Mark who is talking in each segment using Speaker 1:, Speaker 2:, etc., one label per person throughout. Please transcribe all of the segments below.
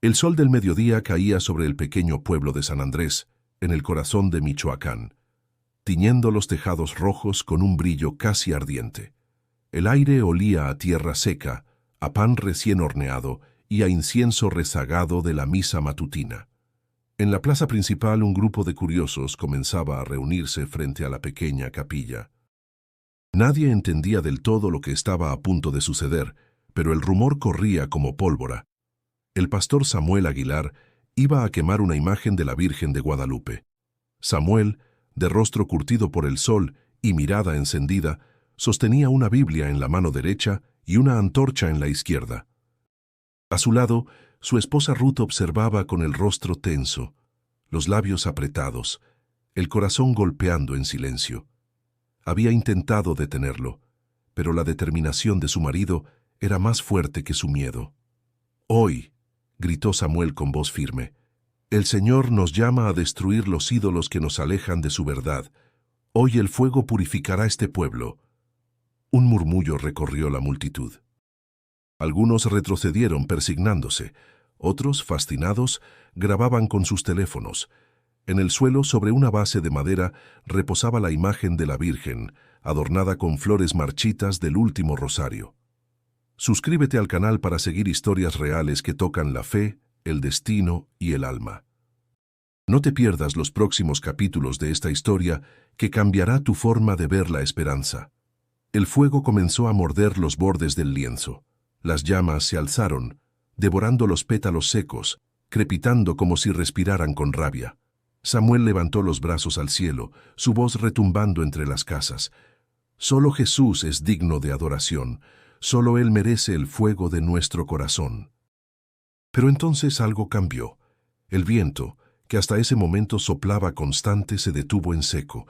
Speaker 1: El sol del mediodía caía sobre el pequeño pueblo de San Andrés, en el corazón de Michoacán, tiñendo los tejados rojos con un brillo casi ardiente. El aire olía a tierra seca, a pan recién horneado y a incienso rezagado de la misa matutina. En la plaza principal un grupo de curiosos comenzaba a reunirse frente a la pequeña capilla. Nadie entendía del todo lo que estaba a punto de suceder, pero el rumor corría como pólvora. El pastor Samuel Aguilar iba a quemar una imagen de la Virgen de Guadalupe. Samuel, de rostro curtido por el sol y mirada encendida, sostenía una Biblia en la mano derecha y una antorcha en la izquierda. A su lado, su esposa Ruth observaba con el rostro tenso, los labios apretados, el corazón golpeando en silencio. Había intentado detenerlo, pero la determinación de su marido era más fuerte que su miedo. «Hoy», gritó Samuel con voz firme, «el Señor nos llama a destruir los ídolos que nos alejan de su verdad. Hoy el fuego purificará este pueblo». Un murmullo recorrió la multitud. Algunos retrocedieron persignándose, otros, fascinados, grababan con sus teléfonos. En el suelo, sobre una base de madera, reposaba la imagen de la Virgen, adornada con flores marchitas del último rosario. Suscríbete al canal para seguir historias reales que tocan la fe, el destino y el alma. No te pierdas los próximos capítulos de esta historia que cambiará tu forma de ver la esperanza. El fuego comenzó a morder los bordes del lienzo. Las llamas se alzaron, devorando los pétalos secos, crepitando como si respiraran con rabia. Samuel levantó los brazos al cielo, su voz retumbando entre las casas. Solo Jesús es digno de adoración. Solo Él merece el fuego de nuestro corazón. Pero entonces algo cambió. El viento, que hasta ese momento soplaba constante, se detuvo en seco.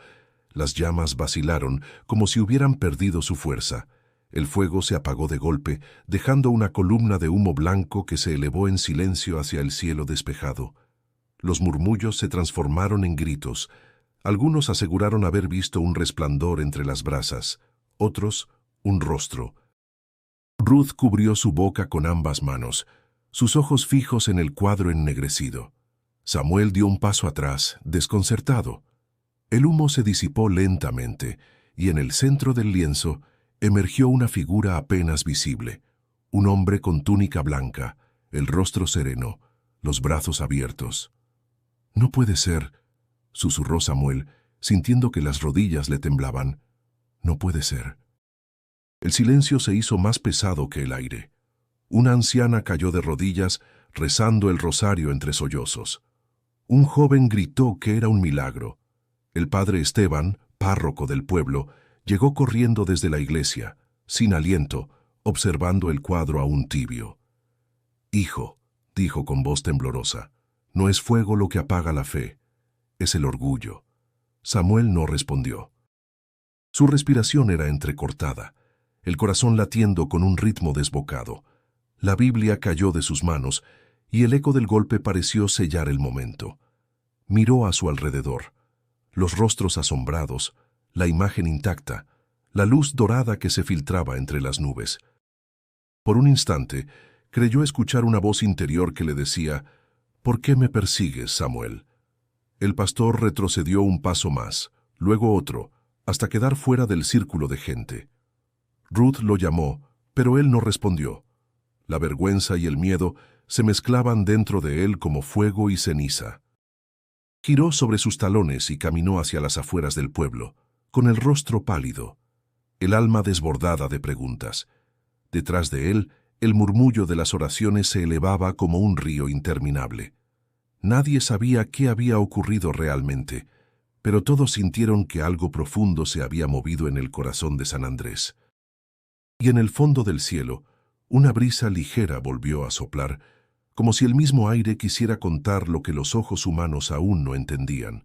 Speaker 1: Las llamas vacilaron como si hubieran perdido su fuerza. El fuego se apagó de golpe, dejando una columna de humo blanco que se elevó en silencio hacia el cielo despejado. Los murmullos se transformaron en gritos. Algunos aseguraron haber visto un resplandor entre las brasas, otros, un rostro. Ruth cubrió su boca con ambas manos, sus ojos fijos en el cuadro ennegrecido. Samuel dio un paso atrás, desconcertado. El humo se disipó lentamente, y en el centro del lienzo emergió una figura apenas visible, un hombre con túnica blanca, el rostro sereno, los brazos abiertos. «No puede ser», susurró Samuel, sintiendo que las rodillas le temblaban. «No puede ser». El silencio se hizo más pesado que el aire. Una anciana cayó de rodillas, rezando el rosario entre sollozos. Un joven gritó que era un milagro. El padre Esteban, párroco del pueblo, llegó corriendo desde la iglesia, sin aliento, observando el cuadro aún tibio. «Hijo», dijo con voz temblorosa, «no es fuego lo que apaga la fe, es el orgullo». Samuel no respondió. Su respiración era entrecortada, el corazón latiendo con un ritmo desbocado. La Biblia cayó de sus manos y el eco del golpe pareció sellar el momento. Miró a su alrededor, los rostros asombrados, la imagen intacta, la luz dorada que se filtraba entre las nubes. Por un instante, creyó escuchar una voz interior que le decía: «¿Por qué me persigues, Samuel?». El pastor retrocedió un paso más, luego otro, hasta quedar fuera del círculo de gente. Ruth lo llamó, pero él no respondió. La vergüenza y el miedo se mezclaban dentro de él como fuego y ceniza. Giró sobre sus talones y caminó hacia las afueras del pueblo, con el rostro pálido, el alma desbordada de preguntas. Detrás de él, el murmullo de las oraciones se elevaba como un río interminable. Nadie sabía qué había ocurrido realmente, pero todos sintieron que algo profundo se había movido en el corazón de San Andrés. Y en el fondo del cielo, una brisa ligera volvió a soplar, como si el mismo aire quisiera contar lo que los ojos humanos aún no entendían.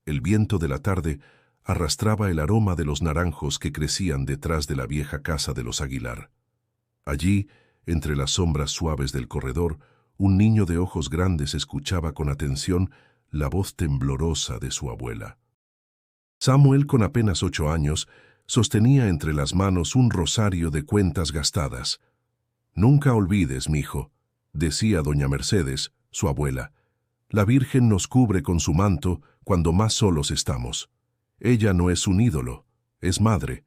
Speaker 1: El viento de la tarde arrastraba el aroma de los naranjos que crecían detrás de la vieja casa de los Aguilar. Allí, entre las sombras suaves del corredor, un niño de ojos grandes escuchaba con atención la voz temblorosa de su abuela. Samuel, con apenas 8 años, sostenía entre las manos un rosario de cuentas gastadas. «Nunca olvides, mijo», Decía doña Mercedes, su abuela, la Virgen nos cubre con su manto cuando más solos estamos. Ella no es un ídolo, es madre.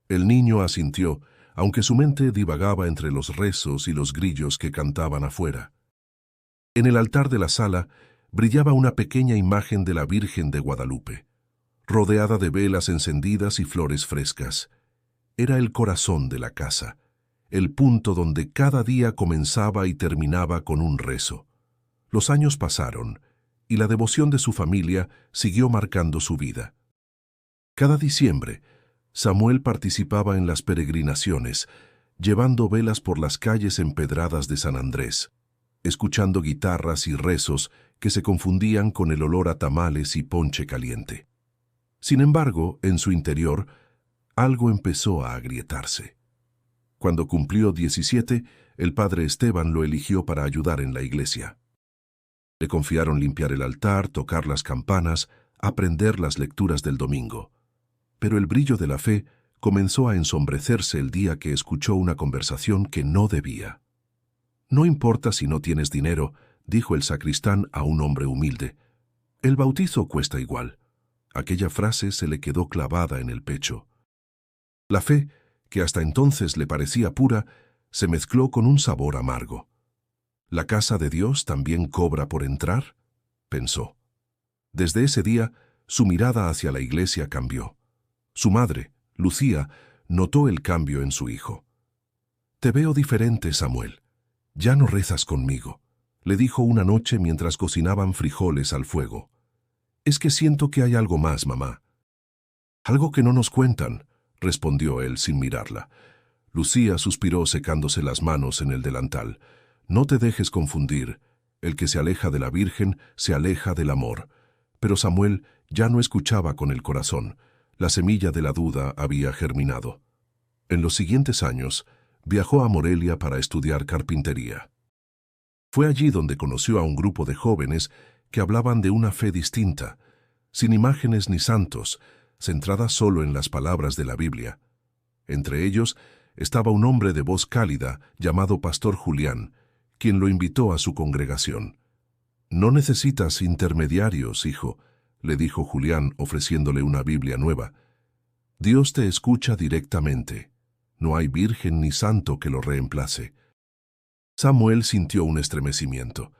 Speaker 1: El niño asintió, aunque su mente divagaba entre los rezos y los grillos que cantaban afuera. En el altar de la sala brillaba una pequeña imagen de la Virgen de Guadalupe, rodeada de velas encendidas y flores frescas. Era el corazón de la casa, el punto donde cada día comenzaba y terminaba con un rezo. Los años pasaron, y la devoción de su familia siguió marcando su vida. Cada diciembre, Samuel participaba en las peregrinaciones, llevando velas por las calles empedradas de San Andrés, escuchando guitarras y rezos que se confundían con el olor a tamales y ponche caliente. Sin embargo, en su interior, algo empezó a agrietarse. Cuando cumplió 17, el padre Esteban lo eligió para ayudar en la iglesia. Le confiaron limpiar el altar, tocar las campanas, aprender las lecturas del domingo. Pero el brillo de la fe comenzó a ensombrecerse el día que escuchó una conversación que no debía. «No importa si no tienes dinero», dijo el sacristán a un hombre humilde. «El bautizo cuesta igual». Aquella frase se le quedó clavada en el pecho. La fe, que hasta entonces le parecía pura, se mezcló con un sabor amargo. «¿La casa de Dios también cobra por entrar?», pensó. Desde ese día, su mirada hacia la iglesia cambió. Su madre, Lucía, notó el cambio en su hijo. «Te veo diferente, Samuel. Ya no rezas conmigo», le dijo una noche mientras cocinaban frijoles al fuego. «Es que siento que hay algo más, mamá». «Algo que no nos cuentan», respondió él sin mirarla. Lucía suspiró secándose las manos en el delantal. «No te dejes confundir. El que se aleja de la Virgen se aleja del amor». Pero Samuel ya no escuchaba con el corazón. La semilla de la duda había germinado. En los siguientes años, viajó a Morelia para estudiar carpintería. Fue allí donde conoció a un grupo de jóvenes que hablaban de una fe distinta, sin imágenes ni santos, centrada solo en las palabras de la Biblia. Entre ellos estaba un hombre de voz cálida llamado Pastor Julián, quien lo invitó a su congregación. «No necesitas intermediarios, hijo», le dijo Julián ofreciéndole una Biblia nueva. «Dios te escucha directamente. No hay virgen ni santo que lo reemplace». Samuel sintió un estremecimiento.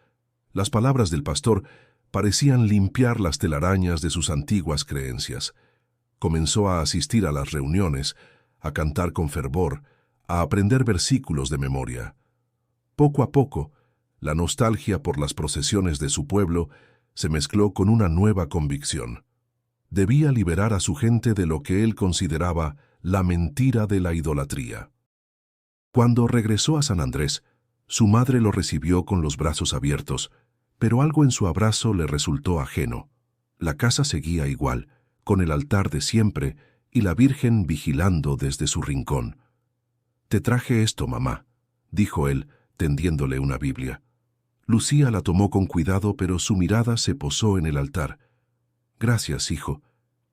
Speaker 1: Las palabras del pastor parecían limpiar las telarañas de sus antiguas creencias. Comenzó a asistir a las reuniones, a cantar con fervor, a aprender versículos de memoria. Poco a poco, la nostalgia por las procesiones de su pueblo se mezcló con una nueva convicción. Debía liberar a su gente de lo que él consideraba la mentira de la idolatría. Cuando regresó a San Andrés, su madre lo recibió con los brazos abiertos, pero algo en su abrazo le resultó ajeno. La casa seguía igual, con el altar de siempre y la Virgen vigilando desde su rincón. «Te traje esto, mamá», dijo él, tendiéndole una Biblia. Lucía la tomó con cuidado, pero su mirada se posó en el altar. «Gracias, hijo,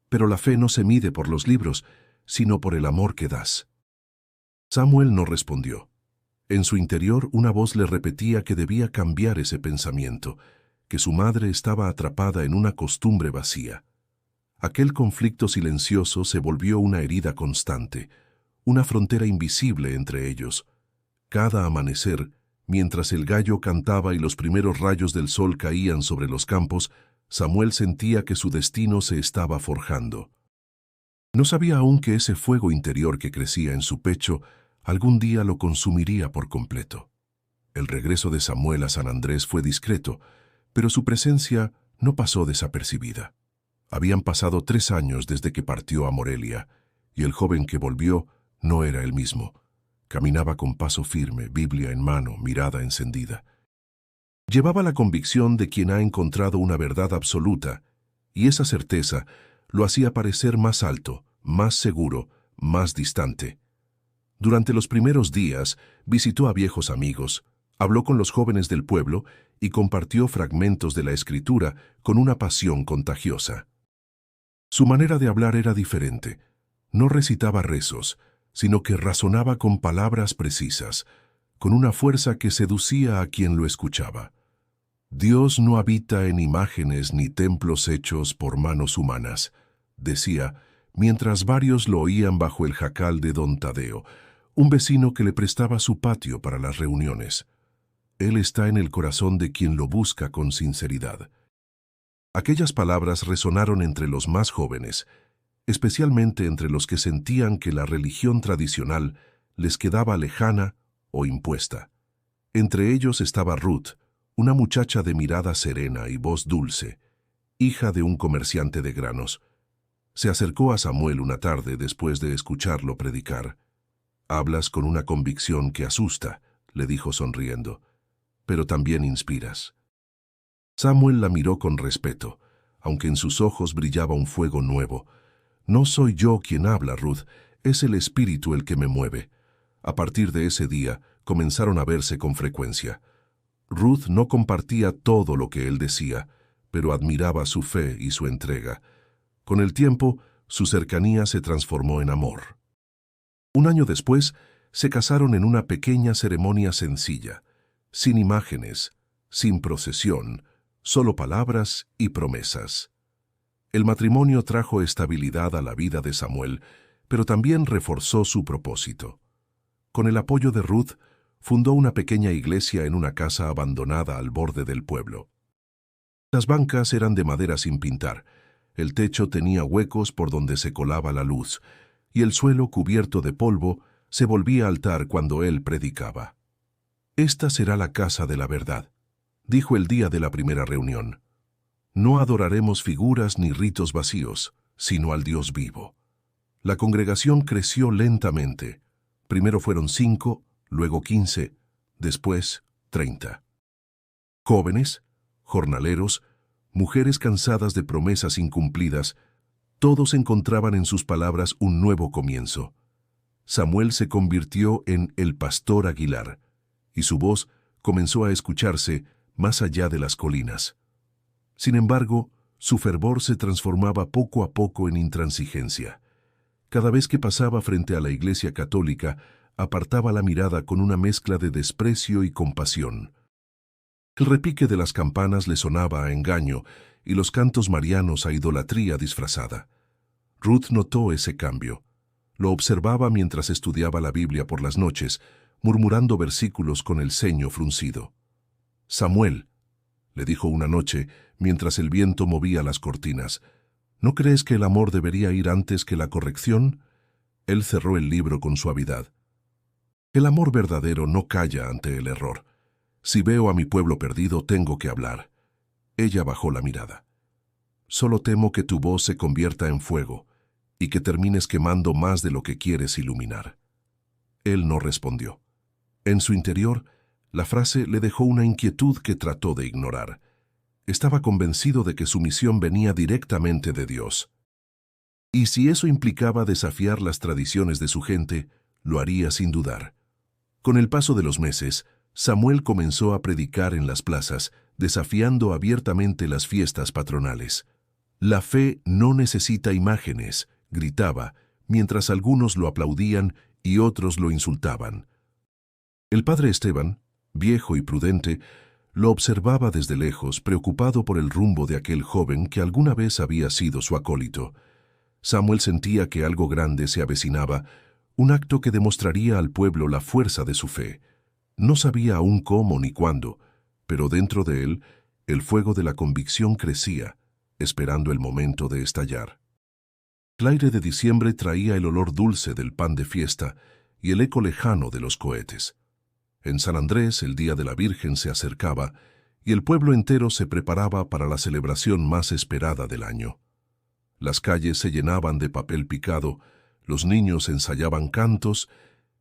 Speaker 1: pero la fe no se mide por los libros, sino por el amor que das». Samuel no respondió. En su interior una voz le repetía que debía cambiar ese pensamiento, que su madre estaba atrapada en una costumbre vacía. Aquel conflicto silencioso se volvió una herida constante, una frontera invisible entre ellos. Cada amanecer, mientras el gallo cantaba y los primeros rayos del sol caían sobre los campos, Samuel sentía que su destino se estaba forjando. No sabía aún que ese fuego interior que crecía en su pecho algún día lo consumiría por completo. El regreso de Samuel a San Andrés fue discreto, pero su presencia no pasó desapercibida. Habían pasado 3 años desde que partió a Morelia, y el joven que volvió no era el mismo. Caminaba con paso firme, Biblia en mano, mirada encendida. Llevaba la convicción de quien ha encontrado una verdad absoluta, y esa certeza lo hacía parecer más alto, más seguro, más distante. Durante los primeros días visitó a viejos amigos, habló con los jóvenes del pueblo y compartió fragmentos de la Escritura con una pasión contagiosa. Su manera de hablar era diferente. No recitaba rezos, sino que razonaba con palabras precisas, con una fuerza que seducía a quien lo escuchaba. Dios no habita en imágenes ni templos hechos por manos humanas, decía, mientras varios lo oían bajo el jacal de don Tadeo, un vecino que le prestaba su patio para las reuniones. Él está en el corazón de quien lo busca con sinceridad. Aquellas palabras resonaron entre los más jóvenes, especialmente entre los que sentían que la religión tradicional les quedaba lejana o impuesta. Entre ellos estaba Ruth, una muchacha de mirada serena y voz dulce, hija de un comerciante de granos. Se acercó a Samuel una tarde después de escucharlo predicar. «Hablas con una convicción que asusta», le dijo sonriendo, «pero también inspiras». Samuel la miró con respeto, aunque en sus ojos brillaba un fuego nuevo. «No soy yo quien habla, Ruth, es el Espíritu el que me mueve». A partir de ese día, comenzaron a verse con frecuencia. Ruth no compartía todo lo que él decía, pero admiraba su fe y su entrega. Con el tiempo, su cercanía se transformó en amor. Un año después, se casaron en una pequeña ceremonia sencilla, sin imágenes, sin procesión, solo palabras y promesas. El matrimonio trajo estabilidad a la vida de Samuel, pero también reforzó su propósito. Con el apoyo de Ruth, fundó una pequeña iglesia en una casa abandonada al borde del pueblo. Las bancas eran de madera sin pintar, el techo tenía huecos por donde se colaba la luz, y el suelo cubierto de polvo se volvía altar cuando él predicaba. «Esta será la casa de la verdad», dijo el día de la primera reunión. «No adoraremos figuras ni ritos vacíos, sino al Dios vivo». La congregación creció lentamente. Primero fueron 5, luego 15, después 30. Jóvenes, jornaleros, mujeres cansadas de promesas incumplidas, todos encontraban en sus palabras un nuevo comienzo. Samuel se convirtió en el pastor Aguilar, y su voz comenzó a escucharse más allá de las colinas. Sin embargo, su fervor se transformaba poco a poco en intransigencia. Cada vez que pasaba frente a la Iglesia católica, apartaba la mirada con una mezcla de desprecio y compasión. El repique de las campanas le sonaba a engaño y los cantos marianos a idolatría disfrazada. Ruth notó ese cambio. Lo observaba mientras estudiaba la Biblia por las noches, murmurando versículos con el ceño fruncido. «Samuel», le dijo una noche, mientras el viento movía las cortinas, «¿no crees que el amor debería ir antes que la corrección?» Él cerró el libro con suavidad. «El amor verdadero no calla ante el error. Si veo a mi pueblo perdido, tengo que hablar». Ella bajó la mirada. «Solo temo que tu voz se convierta en fuego y que termines quemando más de lo que quieres iluminar». Él no respondió. En su interior, la frase le dejó una inquietud que trató de ignorar. Estaba convencido de que su misión venía directamente de Dios. Y si eso implicaba desafiar las tradiciones de su gente, lo haría sin dudar. Con el paso de los meses, Samuel comenzó a predicar en las plazas, desafiando abiertamente las fiestas patronales. «La fe no necesita imágenes», gritaba, mientras algunos lo aplaudían y otros lo insultaban. El padre Esteban, viejo y prudente, lo observaba desde lejos, preocupado por el rumbo de aquel joven que alguna vez había sido su acólito. Samuel sentía que algo grande se avecinaba, un acto que demostraría al pueblo la fuerza de su fe. No sabía aún cómo ni cuándo, pero dentro de él, el fuego de la convicción crecía, esperando el momento de estallar. El aire de diciembre traía el olor dulce del pan de fiesta y el eco lejano de los cohetes. En San Andrés el Día de la Virgen se acercaba y el pueblo entero se preparaba para la celebración más esperada del año. Las calles se llenaban de papel picado, los niños ensayaban cantos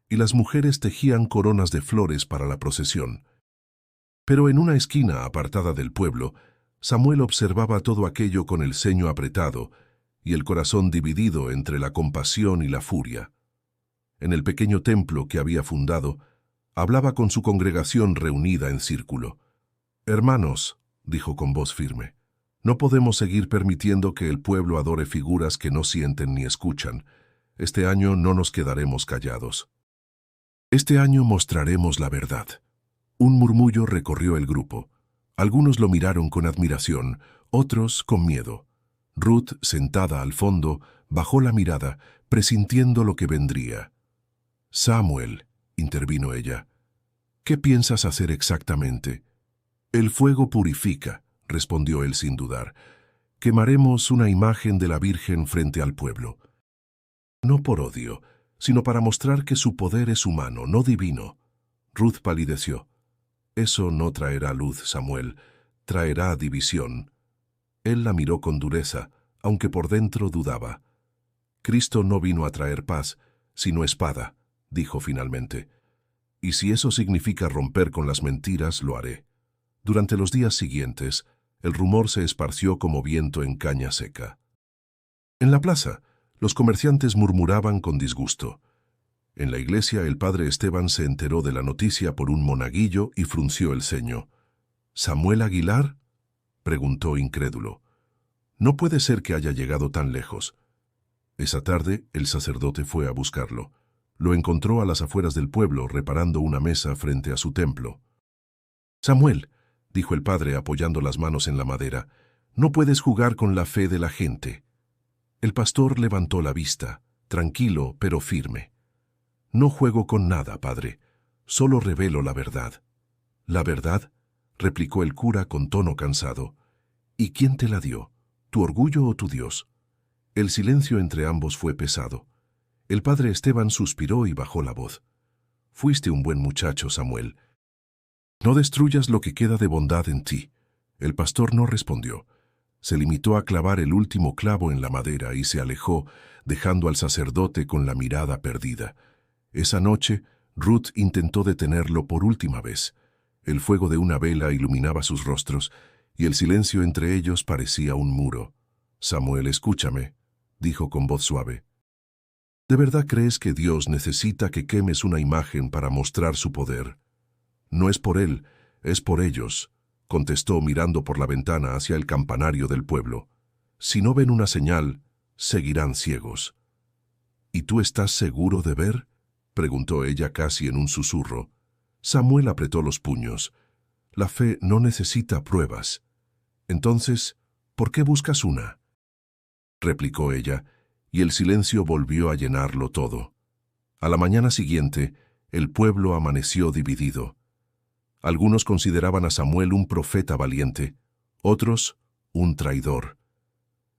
Speaker 1: y las mujeres tejían coronas de flores para la procesión. Pero en una esquina apartada del pueblo, Samuel observaba todo aquello con el ceño apretado y el corazón dividido entre la compasión y la furia. En el pequeño templo que había fundado, hablaba con su congregación reunida en círculo. «Hermanos», dijo con voz firme, «no podemos seguir permitiendo que el pueblo adore figuras que no sienten ni escuchan. Este año no nos quedaremos callados». Este año mostraremos la verdad. Un murmullo recorrió el grupo. Algunos lo miraron con admiración, otros con miedo. Ruth, sentada al fondo, bajó la mirada, presintiendo lo que vendría. «Samuel», intervino ella, «¿qué piensas hacer exactamente?» «El fuego purifica», respondió él sin dudar. «Quemaremos una imagen de la Virgen frente al pueblo. No por odio, sino para mostrar que su poder es humano, no divino». Ruth palideció. «Eso no traerá luz, Samuel, traerá división». Él la miró con dureza, aunque por dentro dudaba. «Cristo no vino a traer paz, sino espada», dijo finalmente. «Y si eso significa romper con las mentiras, lo haré». Durante los días siguientes, el rumor se esparció como viento en caña seca. En la plaza, los comerciantes murmuraban con disgusto. En la iglesia, el padre Esteban se enteró de la noticia por un monaguillo y frunció el ceño. «¿Samuel Aguilar?», preguntó incrédulo. «No puede ser que haya llegado tan lejos». Esa tarde, el sacerdote fue a buscarlo. Lo encontró a las afueras del pueblo, reparando una mesa frente a su templo. «Samuel», dijo el padre apoyando las manos en la madera, «no puedes jugar con la fe de la gente». El pastor levantó la vista, tranquilo pero firme. «No juego con nada, padre, solo revelo la verdad». «¿La verdad?», replicó el cura con tono cansado. «¿Y quién te la dio? ¿Tu orgullo o tu Dios?». El silencio entre ambos fue pesado. El padre Esteban suspiró y bajó la voz. «Fuiste un buen muchacho, Samuel. No destruyas lo que queda de bondad en ti». El pastor no respondió. Se limitó a clavar el último clavo en la madera y se alejó, dejando al sacerdote con la mirada perdida. Esa noche, Ruth intentó detenerlo por última vez. El fuego de una vela iluminaba sus rostros, y el silencio entre ellos parecía un muro. «Samuel, escúchame», dijo con voz suave. «¿De verdad crees que Dios necesita que quemes una imagen para mostrar su poder?» «No es por él, es por ellos», contestó mirando por la ventana hacia el campanario del pueblo. «Si no ven una señal, seguirán ciegos». «¿Y tú estás seguro de ver?», preguntó ella casi en un susurro. Samuel apretó los puños. «La fe no necesita pruebas». «Entonces, ¿por qué buscas una?», replicó ella, y el silencio volvió a llenarlo todo. A la mañana siguiente, el pueblo amaneció dividido. Algunos consideraban a Samuel un profeta valiente, otros un traidor.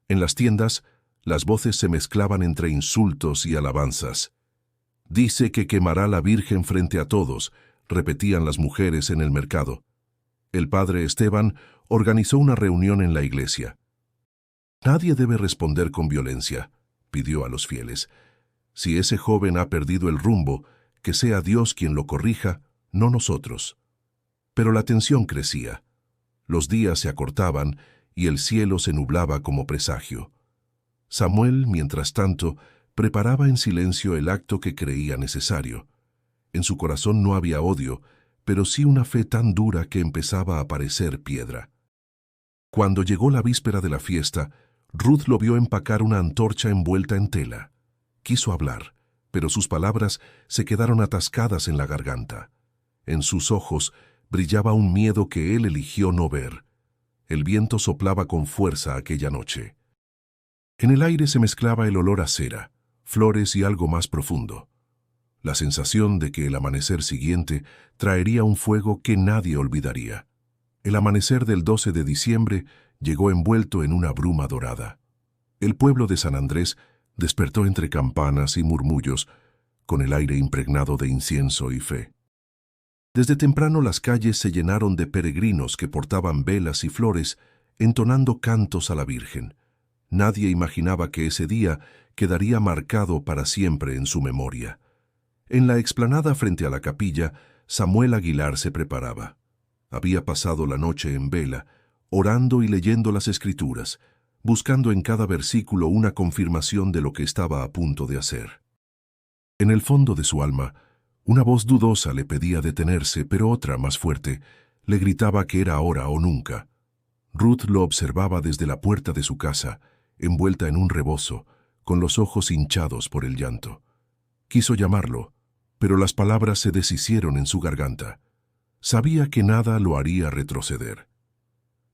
Speaker 1: En las tiendas, las voces se mezclaban entre insultos y alabanzas. «Dice que quemará la Virgen frente a todos», repetían las mujeres en el mercado. El padre Esteban organizó una reunión en la iglesia. «Nadie debe responder con violencia», pidió a los fieles. «Si ese joven ha perdido el rumbo, que sea Dios quien lo corrija, no nosotros». Pero la tensión crecía. Los días se acortaban y el cielo se nublaba como presagio. Samuel, mientras tanto, preparaba en silencio el acto que creía necesario. En su corazón no había odio, pero sí una fe tan dura que empezaba a parecer piedra. Cuando llegó la víspera de la fiesta, Ruth lo vio empacar una antorcha envuelta en tela. Quiso hablar, pero sus palabras se quedaron atascadas en la garganta. En sus ojos brillaba un miedo que él eligió no ver. El viento soplaba con fuerza aquella noche. En el aire se mezclaba el olor a cera, flores y algo más profundo. La sensación de que el amanecer siguiente traería un fuego que nadie olvidaría. El amanecer del 12 de diciembre llegó envuelto en una bruma dorada. El pueblo de San Andrés despertó entre campanas y murmullos, con el aire impregnado de incienso y fe. Desde temprano las calles se llenaron de peregrinos que portaban velas y flores, entonando cantos a la Virgen. Nadie imaginaba que ese día quedaría marcado para siempre en su memoria. En la explanada frente a la capilla, Samuel Aguilar se preparaba. Había pasado la noche en vela, orando y leyendo las Escrituras, buscando en cada versículo una confirmación de lo que estaba a punto de hacer. En el fondo de su alma, una voz dudosa le pedía detenerse, pero otra, más fuerte, le gritaba que era ahora o nunca. Ruth lo observaba desde la puerta de su casa, envuelta en un rebozo, con los ojos hinchados por el llanto. Quiso llamarlo, pero las palabras se deshicieron en su garganta. Sabía que nada lo haría retroceder.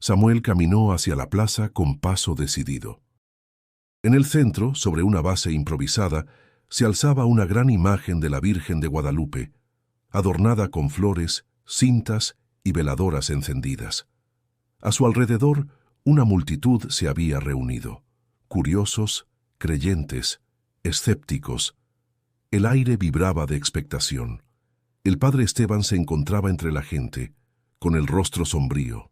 Speaker 1: Samuel caminó hacia la plaza con paso decidido. En el centro, sobre una base improvisada, se alzaba una gran imagen de la Virgen de Guadalupe, adornada con flores, cintas y veladoras encendidas. A su alrededor, una multitud se había reunido. Curiosos, creyentes, escépticos. El aire vibraba de expectación. El padre Esteban se encontraba entre la gente, con el rostro sombrío.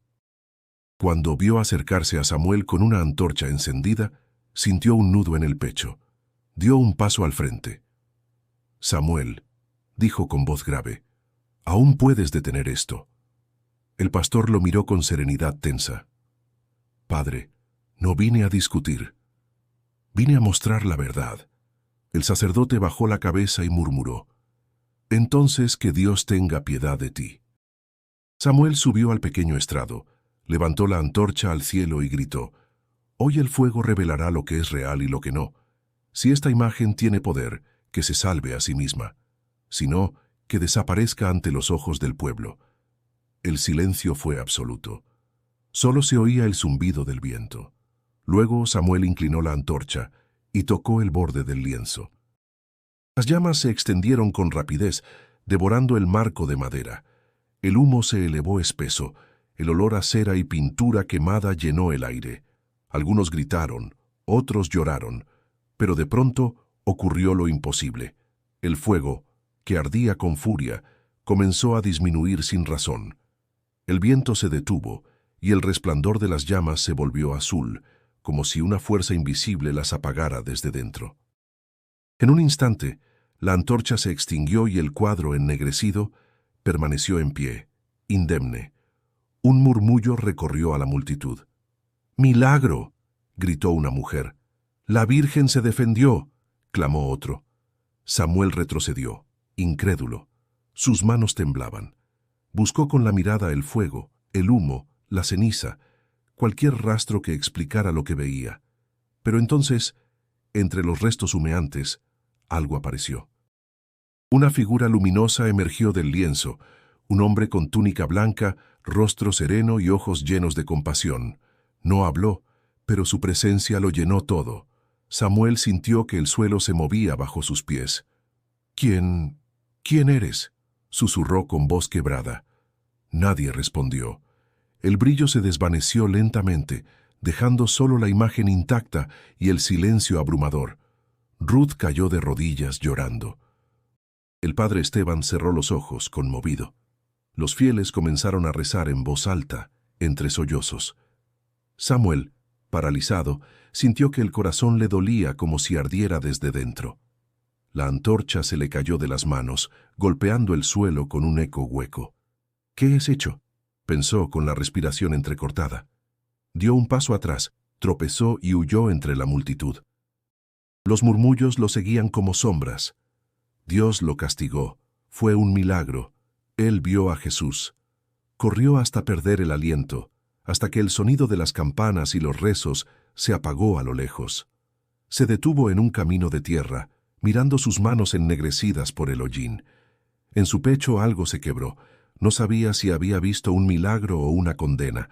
Speaker 1: Cuando vio acercarse a Samuel con una antorcha encendida, sintió un nudo en el pecho. Dio un paso al frente. «Samuel», dijo con voz grave, «aún puedes detener esto». El pastor lo miró con serenidad tensa. «Padre, no vine a discutir. Vine a mostrar la verdad». El sacerdote bajó la cabeza y murmuró, «Entonces que Dios tenga piedad de ti». Samuel subió al pequeño estrado, levantó la antorcha al cielo y gritó, «Hoy el fuego revelará lo que es real y lo que no. Si esta imagen tiene poder, que se salve a sí misma. Si no, que desaparezca ante los ojos del pueblo». El silencio fue absoluto. Solo se oía el zumbido del viento. Luego Samuel inclinó la antorcha y tocó el borde del lienzo. Las llamas se extendieron con rapidez, devorando el marco de madera. El humo se elevó espeso, el olor a cera y pintura quemada llenó el aire. Algunos gritaron, otros lloraron, pero de pronto ocurrió lo imposible. El fuego, que ardía con furia, comenzó a disminuir sin razón. El viento se detuvo y el resplandor de las llamas se volvió azul, como si una fuerza invisible las apagara desde dentro. En un instante, la antorcha se extinguió y el cuadro ennegrecido permaneció en pie, indemne. Un murmullo recorrió a la multitud. «¡Milagro!», gritó una mujer. «¡La Virgen se defendió!», clamó otro. Samuel retrocedió, incrédulo. Sus manos temblaban. Buscó con la mirada el fuego, el humo, la ceniza, cualquier rastro que explicara lo que veía. Pero entonces, entre los restos humeantes, algo apareció. Una figura luminosa emergió del lienzo, un hombre con túnica blanca, rostro sereno y ojos llenos de compasión. No habló, pero su presencia lo llenó todo. Samuel sintió que el suelo se movía bajo sus pies. «¿Quién eres?», susurró con voz quebrada. Nadie respondió. El brillo se desvaneció lentamente, dejando solo la imagen intacta y el silencio abrumador. Ruth cayó de rodillas llorando. El padre Esteban cerró los ojos, conmovido. Los fieles comenzaron a rezar en voz alta, entre sollozos. Samuel, paralizado, sintió que el corazón le dolía como si ardiera desde dentro. La antorcha se le cayó de las manos, golpeando el suelo con un eco hueco. «¿Qué es hecho?», pensó con la respiración entrecortada. Dio un paso atrás, tropezó y huyó entre la multitud. Los murmullos lo seguían como sombras. Dios lo castigó. Fue un milagro. Él vio a Jesús. Corrió hasta perder el aliento, hasta que el sonido de las campanas y los rezos se apagó a lo lejos. Se detuvo en un camino de tierra, mirando sus manos ennegrecidas por el hollín. En su pecho algo se quebró. No sabía si había visto un milagro o una condena.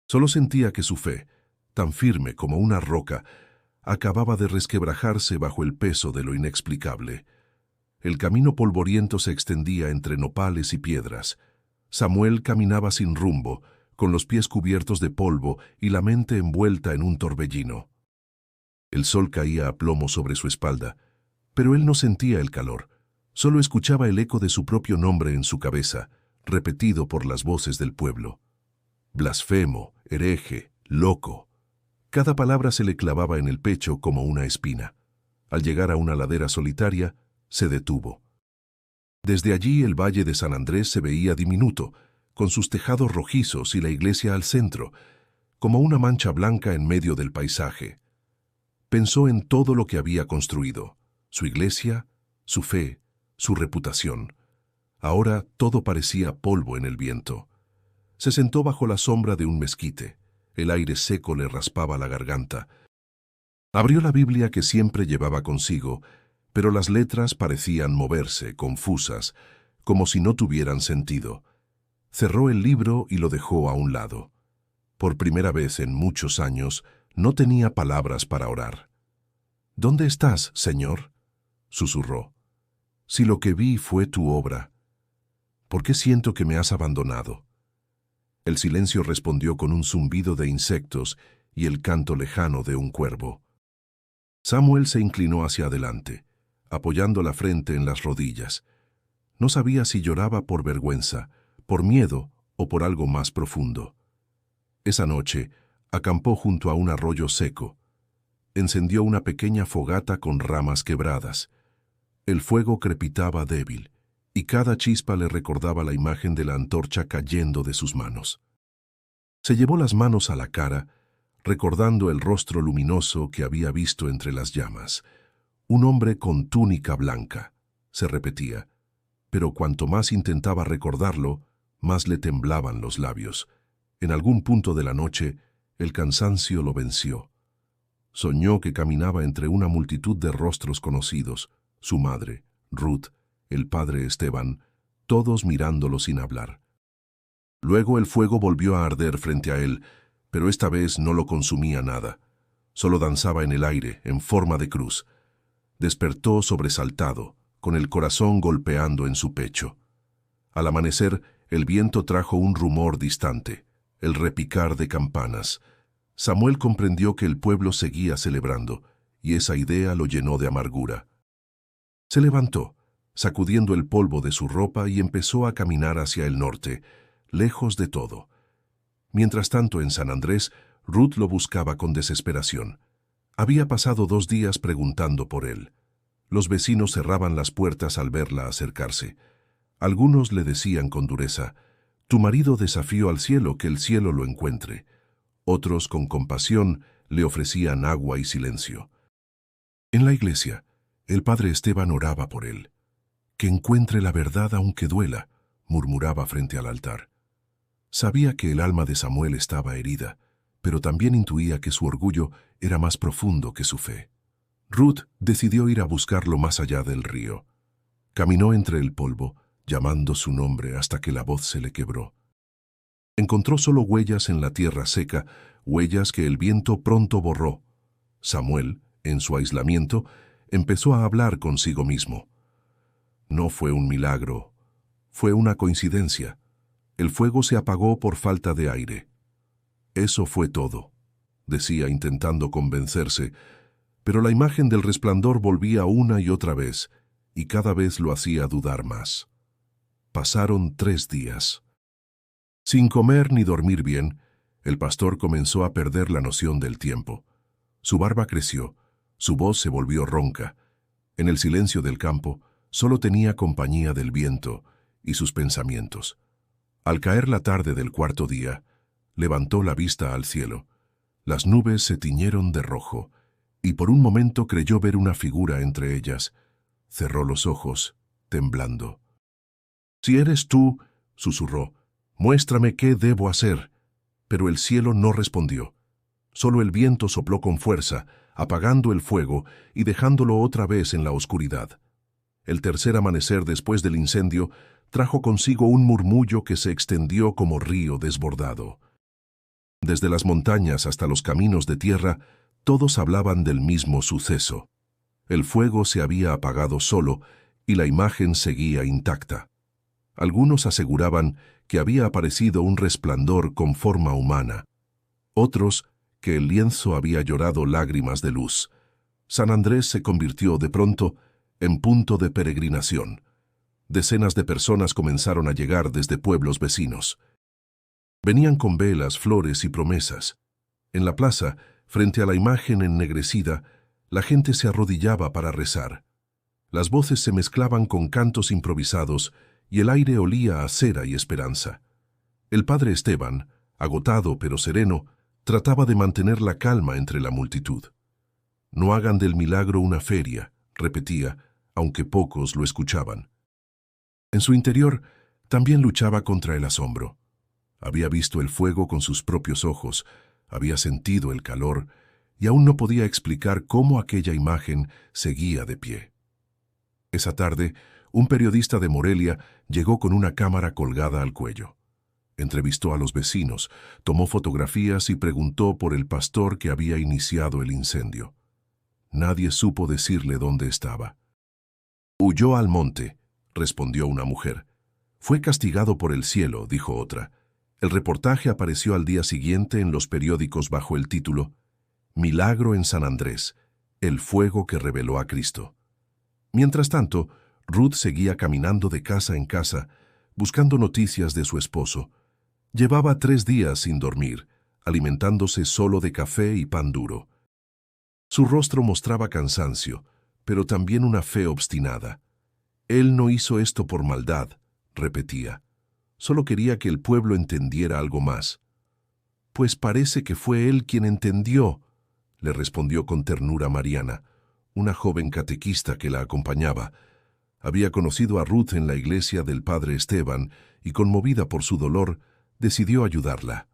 Speaker 1: Solo sentía que su fe, tan firme como una roca, acababa de resquebrajarse bajo el peso de lo inexplicable. El camino polvoriento se extendía entre nopales y piedras. Samuel caminaba sin rumbo, con los pies cubiertos de polvo y la mente envuelta en un torbellino. El sol caía a plomo sobre su espalda, pero él no sentía el calor. Solo escuchaba el eco de su propio nombre en su cabeza, repetido por las voces del pueblo. Blasfemo, hereje, loco. Cada palabra se le clavaba en el pecho como una espina. Al llegar a una ladera solitaria, se detuvo. Desde allí el valle de San Andrés se veía diminuto, con sus tejados rojizos y la iglesia al centro, como una mancha blanca en medio del paisaje. Pensó en todo lo que había construido, su iglesia, su fe, su reputación. Ahora todo parecía polvo en el viento. Se sentó bajo la sombra de un mezquite. El aire seco le raspaba la garganta. Abrió la Biblia que siempre llevaba consigo, pero las letras parecían moverse, confusas, como si no tuvieran sentido. Cerró el libro y lo dejó a un lado. Por primera vez en muchos años, no tenía palabras para orar. «¿Dónde estás, Señor?», susurró. «Si lo que vi fue tu obra, ¿por qué siento que me has abandonado?». El silencio respondió con un zumbido de insectos y el canto lejano de un cuervo. Samuel se inclinó hacia adelante, apoyando la frente en las rodillas. No sabía si lloraba por vergüenza, por miedo o por algo más profundo. Esa noche, acampó junto a un arroyo seco. Encendió una pequeña fogata con ramas quebradas. El fuego crepitaba débil, y cada chispa le recordaba la imagen de la antorcha cayendo de sus manos. Se llevó las manos a la cara, recordando el rostro luminoso que había visto entre las llamas. Un hombre con túnica blanca, se repetía, pero cuanto más intentaba recordarlo, más le temblaban los labios. En algún punto de la noche, el cansancio lo venció. Soñó que caminaba entre una multitud de rostros conocidos, su madre, Ruth, el padre Esteban, todos mirándolo sin hablar. Luego el fuego volvió a arder frente a él, pero esta vez no lo consumía nada. Solo danzaba en el aire, en forma de cruz. Despertó sobresaltado, con el corazón golpeando en su pecho. Al amanecer, el viento trajo un rumor distante, el repicar de campanas. Samuel comprendió que el pueblo seguía celebrando, y esa idea lo llenó de amargura. Se levantó, sacudiendo el polvo de su ropa, y empezó a caminar hacia el norte, lejos de todo. Mientras tanto, en San Andrés, Ruth lo buscaba con desesperación. Había pasado 2 días preguntando por él. Los vecinos cerraban las puertas al verla acercarse. Algunos le decían con dureza: «Tu marido desafió al cielo, que el cielo lo encuentre». Otros, con compasión, le ofrecían agua y silencio. En la iglesia, el padre Esteban oraba por él. «Que encuentre la verdad aunque duela», murmuraba frente al altar. Sabía que el alma de Samuel estaba herida, pero también intuía que su orgullo era más profundo que su fe. Ruth decidió ir a buscarlo más allá del río. Caminó entre el polvo, llamando su nombre hasta que la voz se le quebró. Encontró solo huellas en la tierra seca, huellas que el viento pronto borró. Samuel, en su aislamiento, empezó a hablar consigo mismo. No fue un milagro, fue una coincidencia. El fuego se apagó por falta de aire. Eso fue todo, decía intentando convencerse, pero la imagen del resplandor volvía una y otra vez, y cada vez lo hacía dudar más. Pasaron 3 días. Sin comer ni dormir bien, el pastor comenzó a perder la noción del tiempo. Su barba creció, su voz se volvió ronca. En el silencio del campo, solo tenía compañía del viento y sus pensamientos. Al caer la tarde del 4.º día, levantó la vista al cielo. Las nubes se tiñeron de rojo, y por un momento creyó ver una figura entre ellas. Cerró los ojos, temblando. «Si eres tú», susurró, «muéstrame qué debo hacer». Pero el cielo no respondió. Solo el viento sopló con fuerza, apagando el fuego y dejándolo otra vez en la oscuridad. El tercer amanecer después del incendio trajo consigo un murmullo que se extendió como río desbordado. Desde las montañas hasta los caminos de tierra, todos hablaban del mismo suceso. El fuego se había apagado solo y la imagen seguía intacta. Algunos aseguraban que había aparecido un resplandor con forma humana. Otros, que el lienzo había llorado lágrimas de luz. San Andrés se convirtió de pronto en punto de peregrinación. Decenas de personas comenzaron a llegar desde pueblos vecinos. Venían con velas, flores y promesas. En la plaza, frente a la imagen ennegrecida, la gente se arrodillaba para rezar. Las voces se mezclaban con cantos improvisados y el aire olía a cera y esperanza. El padre Esteban, agotado pero sereno, trataba de mantener la calma entre la multitud. «No hagan del milagro una feria», repetía, aunque pocos lo escuchaban. En su interior también luchaba contra el asombro. Había visto el fuego con sus propios ojos, había sentido el calor, y aún no podía explicar cómo aquella imagen seguía de pie. Esa tarde, un periodista de Morelia llegó con una cámara colgada al cuello. Entrevistó a los vecinos, tomó fotografías y preguntó por el pastor que había iniciado el incendio. Nadie supo decirle dónde estaba. «Huyó al monte», respondió una mujer. «Fue castigado por el cielo», dijo otra. El reportaje apareció al día siguiente en los periódicos bajo el título «Milagro en San Andrés, el fuego que reveló a Cristo». Mientras tanto, Ruth seguía caminando de casa en casa, buscando noticias de su esposo. Llevaba 3 días sin dormir, alimentándose solo de café y pan duro. Su rostro mostraba cansancio, pero también una fe obstinada. «Él no hizo esto por maldad», repetía. «Solo quería que el pueblo entendiera algo más». «Pues parece que fue él quien entendió», le respondió con ternura Mariana, una joven catequista que la acompañaba. Había conocido a Ruth en la iglesia del padre Esteban y, conmovida por su dolor, decidió ayudarla.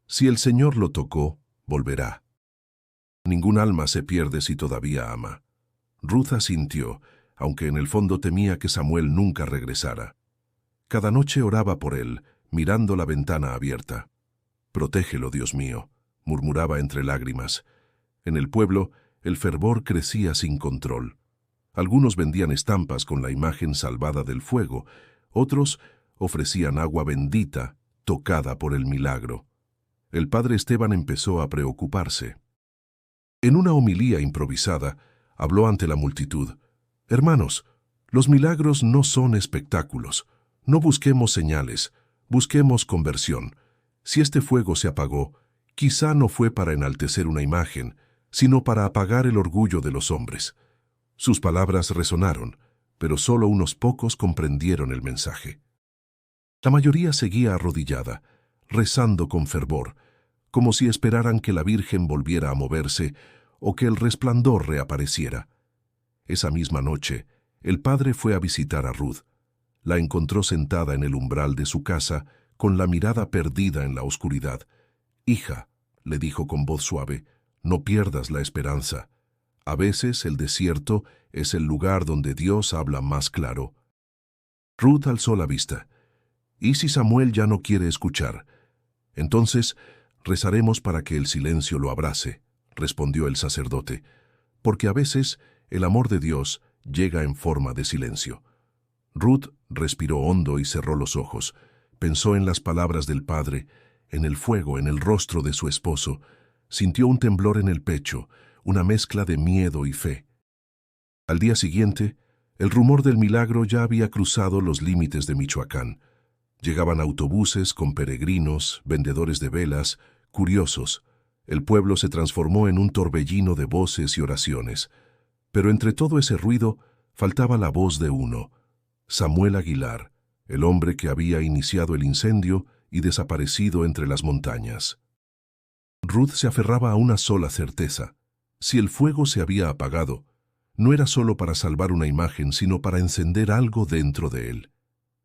Speaker 1: «Si el Señor lo tocó, volverá. Ningún alma se pierde si todavía ama». Ruth asintió, aunque en el fondo temía que Samuel nunca regresara. Cada noche oraba por él, mirando la ventana abierta. «Protégelo, Dios mío», murmuraba entre lágrimas. En el pueblo, el fervor crecía sin control. Algunos vendían estampas con la imagen salvada del fuego, otros ofrecían agua bendita, tocada por el milagro. El padre Esteban empezó a preocuparse. En una homilía improvisada, habló ante la multitud. «Hermanos, los milagros no son espectáculos. No busquemos señales, busquemos conversión. Si este fuego se apagó, quizá no fue para enaltecer una imagen, sino para apagar el orgullo de los hombres». Sus palabras resonaron, pero solo unos pocos comprendieron el mensaje. La mayoría seguía arrodillada, rezando con fervor, como si esperaran que la Virgen volviera a moverse o que el resplandor reapareciera. Esa misma noche, el padre fue a visitar a Ruth. La encontró sentada en el umbral de su casa, con la mirada perdida en la oscuridad. «Hija», le dijo con voz suave, «no pierdas la esperanza. A veces el desierto es el lugar donde Dios habla más claro». Ruth alzó la vista. «¿Y si Samuel ya no quiere escuchar? Entonces rezaremos para que el silencio lo abrace», respondió el sacerdote, «porque a veces el amor de Dios llega en forma de silencio». Ruth respiró hondo y cerró los ojos. Pensó en las palabras del padre, en el fuego en el rostro de su esposo. Sintió un temblor en el pecho, una mezcla de miedo y fe. Al día siguiente, el rumor del milagro ya había cruzado los límites de Michoacán. Llegaban autobuses con peregrinos, vendedores de velas, curiosos. El pueblo se transformó en un torbellino de voces y oraciones. Pero entre todo ese ruido faltaba la voz de uno, Samuel Aguilar, el hombre que había iniciado el incendio y desaparecido entre las montañas. Ruth se aferraba a una sola certeza. Si el fuego se había apagado, no era solo para salvar una imagen, sino para encender algo dentro de él.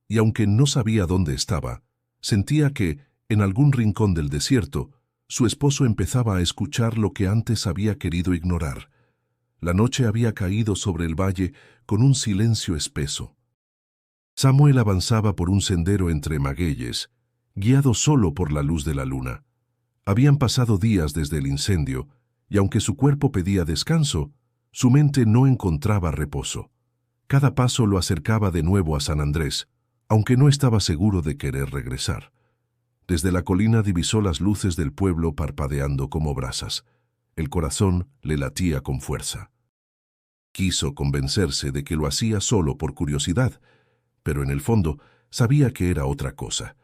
Speaker 1: Y aunque no sabía dónde estaba, sentía que, en algún rincón del desierto, su esposo empezaba a escuchar lo que antes había querido ignorar. La noche había caído sobre el valle con un silencio espeso. Samuel avanzaba por un sendero entre magueyes, guiado solo por la luz de la luna. Habían pasado días desde el incendio, y aunque su cuerpo pedía descanso, su mente no encontraba reposo. Cada paso lo acercaba de nuevo a San Andrés, aunque no estaba seguro de querer regresar. Desde la colina divisó las luces del pueblo parpadeando como brasas. El corazón le latía con fuerza. Quiso convencerse de que lo hacía solo por curiosidad, pero en el fondo sabía que era otra cosa.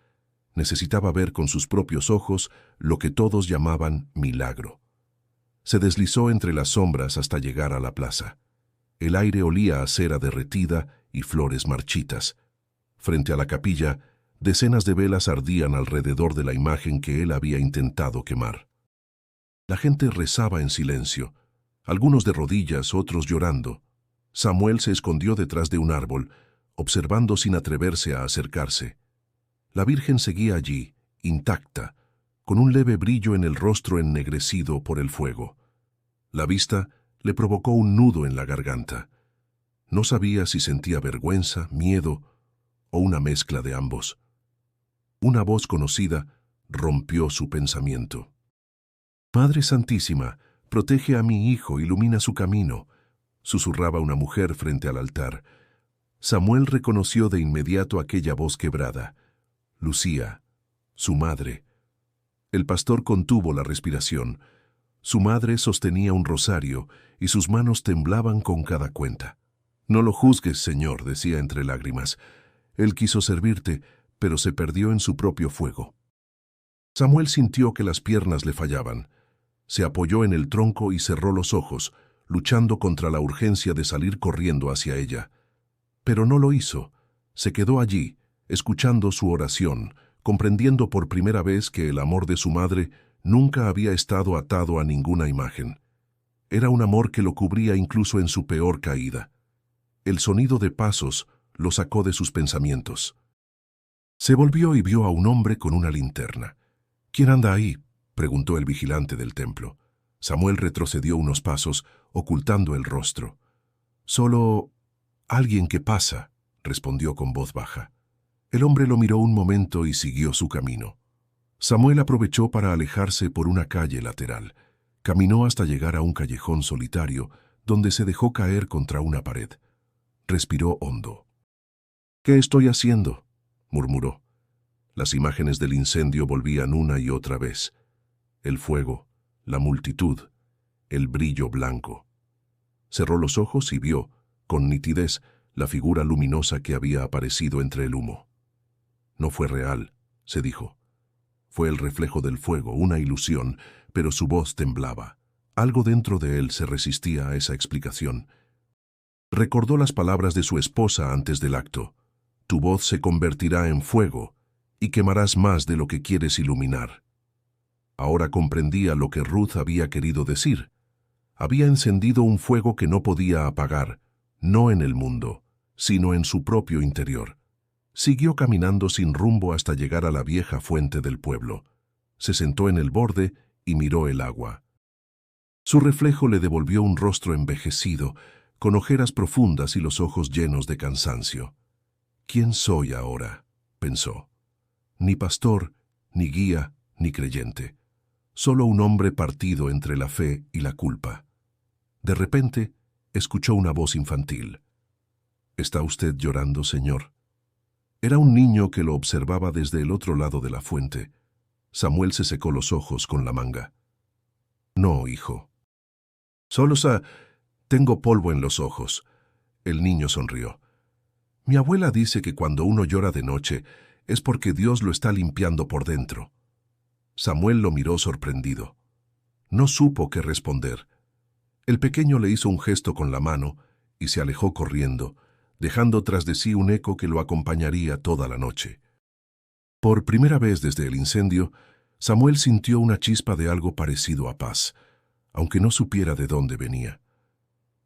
Speaker 1: Necesitaba ver con sus propios ojos lo que todos llamaban milagro. Se deslizó entre las sombras hasta llegar a la plaza. El aire olía a cera derretida y flores marchitas. Frente a la capilla, decenas de velas ardían alrededor de la imagen que él había intentado quemar. La gente rezaba en silencio, algunos de rodillas, otros llorando. Samuel se escondió detrás de un árbol, observando sin atreverse a acercarse. La Virgen seguía allí, intacta, con un leve brillo en el rostro ennegrecido por el fuego. La vista le provocó un nudo en la garganta. No sabía si sentía vergüenza, miedo o una mezcla de ambos. Una voz conocida rompió su pensamiento. «Madre Santísima, protege a mi hijo, ilumina su camino», susurraba una mujer frente al altar. Samuel reconoció de inmediato aquella voz quebrada. Lucía, su madre. El pastor contuvo la respiración. Su madre sostenía un rosario y sus manos temblaban con cada cuenta. «No lo juzgues, Señor», decía entre lágrimas. «Él quiso servirte, pero se perdió en su propio fuego». Samuel sintió que las piernas le fallaban. Se apoyó en el tronco y cerró los ojos, luchando contra la urgencia de salir corriendo hacia ella. Pero no lo hizo. Se quedó allí, escuchando su oración, comprendiendo por primera vez que el amor de su madre nunca había estado atado a ninguna imagen. Era un amor que lo cubría incluso en su peor caída. El sonido de pasos lo sacó de sus pensamientos. Se volvió y vio a un hombre con una linterna. «¿Quién anda ahí?», preguntó el vigilante del templo. Samuel retrocedió unos pasos, ocultando el rostro. «Solo alguien que pasa», respondió con voz baja. El hombre lo miró un momento y siguió su camino. Samuel aprovechó para alejarse por una calle lateral. Caminó hasta llegar a un callejón solitario, donde se dejó caer contra una pared. Respiró hondo. «¿Qué estoy haciendo?», murmuró. Las imágenes del incendio volvían una y otra vez. El fuego, la multitud, el brillo blanco. Cerró los ojos y vio, con nitidez, la figura luminosa que había aparecido entre el humo. «No fue real», se dijo. Fue el reflejo del fuego, una ilusión, pero su voz temblaba. Algo dentro de él se resistía a esa explicación. Recordó las palabras de su esposa antes del acto. «Tu voz se convertirá en fuego y quemarás más de lo que quieres iluminar». Ahora comprendía lo que Ruth había querido decir. Había encendido un fuego que no podía apagar, no en el mundo, sino en su propio interior. Siguió caminando sin rumbo hasta llegar a la vieja fuente del pueblo. Se sentó en el borde y miró el agua. Su reflejo le devolvió un rostro envejecido, con ojeras profundas y los ojos llenos de cansancio. «¿Quién soy ahora?», pensó. Ni pastor, ni guía, ni creyente. Solo un hombre partido entre la fe y la culpa. De repente, escuchó una voz infantil. «¿Está usted llorando, señor?». Era un niño que lo observaba desde el otro lado de la fuente. Samuel se secó los ojos con la manga. «No, hijo». «Solo tengo polvo en los ojos». El niño sonrió. «Mi abuela dice que cuando uno llora de noche es porque Dios lo está limpiando por dentro». Samuel lo miró sorprendido. No supo qué responder. El pequeño le hizo un gesto con la mano y se alejó corriendo, dejando tras de sí un eco que lo acompañaría toda la noche. Por primera vez desde el incendio, Samuel sintió una chispa de algo parecido a paz, aunque no supiera de dónde venía.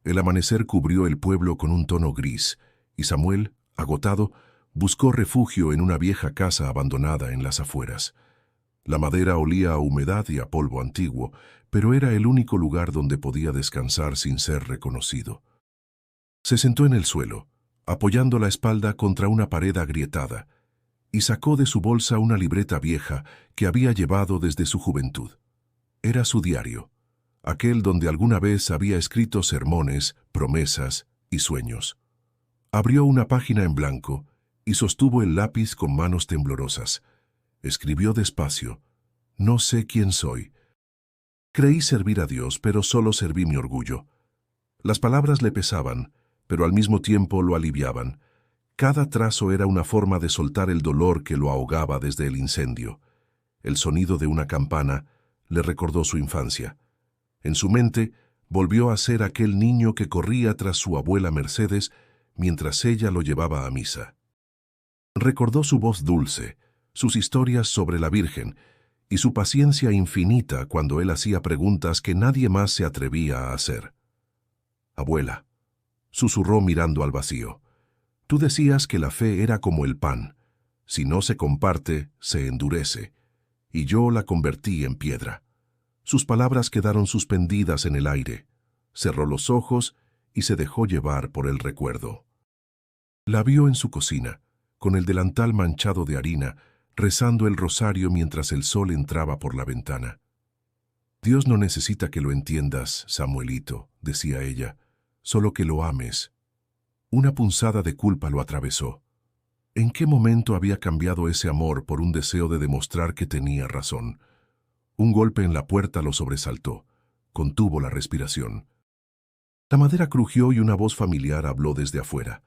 Speaker 1: El amanecer cubrió el pueblo con un tono gris, y Samuel, agotado, buscó refugio en una vieja casa abandonada en las afueras. La madera olía a humedad y a polvo antiguo, pero era el único lugar donde podía descansar sin ser reconocido. Se sentó en el suelo, apoyando la espalda contra una pared agrietada, y sacó de su bolsa una libreta vieja que había llevado desde su juventud. Era su diario, aquel donde alguna vez había escrito sermones, promesas y sueños. Abrió una página en blanco y sostuvo el lápiz con manos temblorosas. Escribió despacio: «No sé quién soy. Creí servir a Dios, pero solo serví mi orgullo». Las palabras le pesaban, pero al mismo tiempo lo aliviaban. Cada trazo era una forma de soltar el dolor que lo ahogaba desde el incendio. El sonido de una campana le recordó su infancia. En su mente volvió a ser aquel niño que corría tras su abuela Mercedes mientras ella lo llevaba a misa. Recordó su voz dulce, sus historias sobre la Virgen y su paciencia infinita cuando él hacía preguntas que nadie más se atrevía a hacer. «Abuela», susurró mirando al vacío, «tú decías que la fe era como el pan. Si no se comparte, se endurece. Y yo la convertí en piedra». Sus palabras quedaron suspendidas en el aire. Cerró los ojos y se dejó llevar por el recuerdo. La vio en su cocina, con el delantal manchado de harina, rezando el rosario mientras el sol entraba por la ventana. Dios no necesita que lo entiendas, Samuelito, decía ella, solo que lo ames. Una punzada de culpa lo atravesó. ¿En qué momento había cambiado ese amor por un deseo de demostrar que tenía razón? Un golpe en la puerta lo sobresaltó. Contuvo la respiración. La madera crujió y una voz familiar habló desde afuera.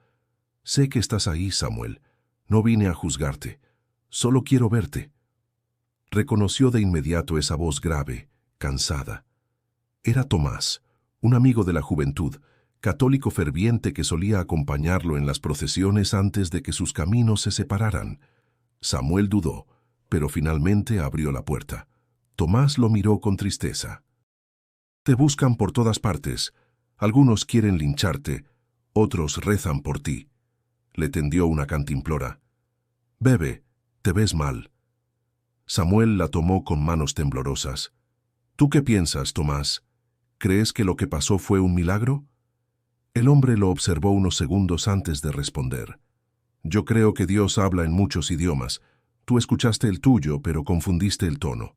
Speaker 1: «Sé que estás ahí, Samuel. No vine a juzgarte. Solo quiero verte». Reconoció de inmediato esa voz grave, cansada. Era Tomás, un amigo de la juventud, católico ferviente que solía acompañarlo en las procesiones antes de que sus caminos se separaran. Samuel dudó, pero finalmente abrió la puerta. Tomás lo miró con tristeza. «Te buscan por todas partes. Algunos quieren lincharte, otros rezan por ti». Le tendió una cantimplora. «Bebe, te ves mal». Samuel la tomó con manos temblorosas. «¿Tú qué piensas, Tomás? ¿Crees que lo que pasó fue un milagro?» El hombre lo observó unos segundos antes de responder. «Yo creo que Dios habla en muchos idiomas. Tú escuchaste el tuyo, pero confundiste el tono».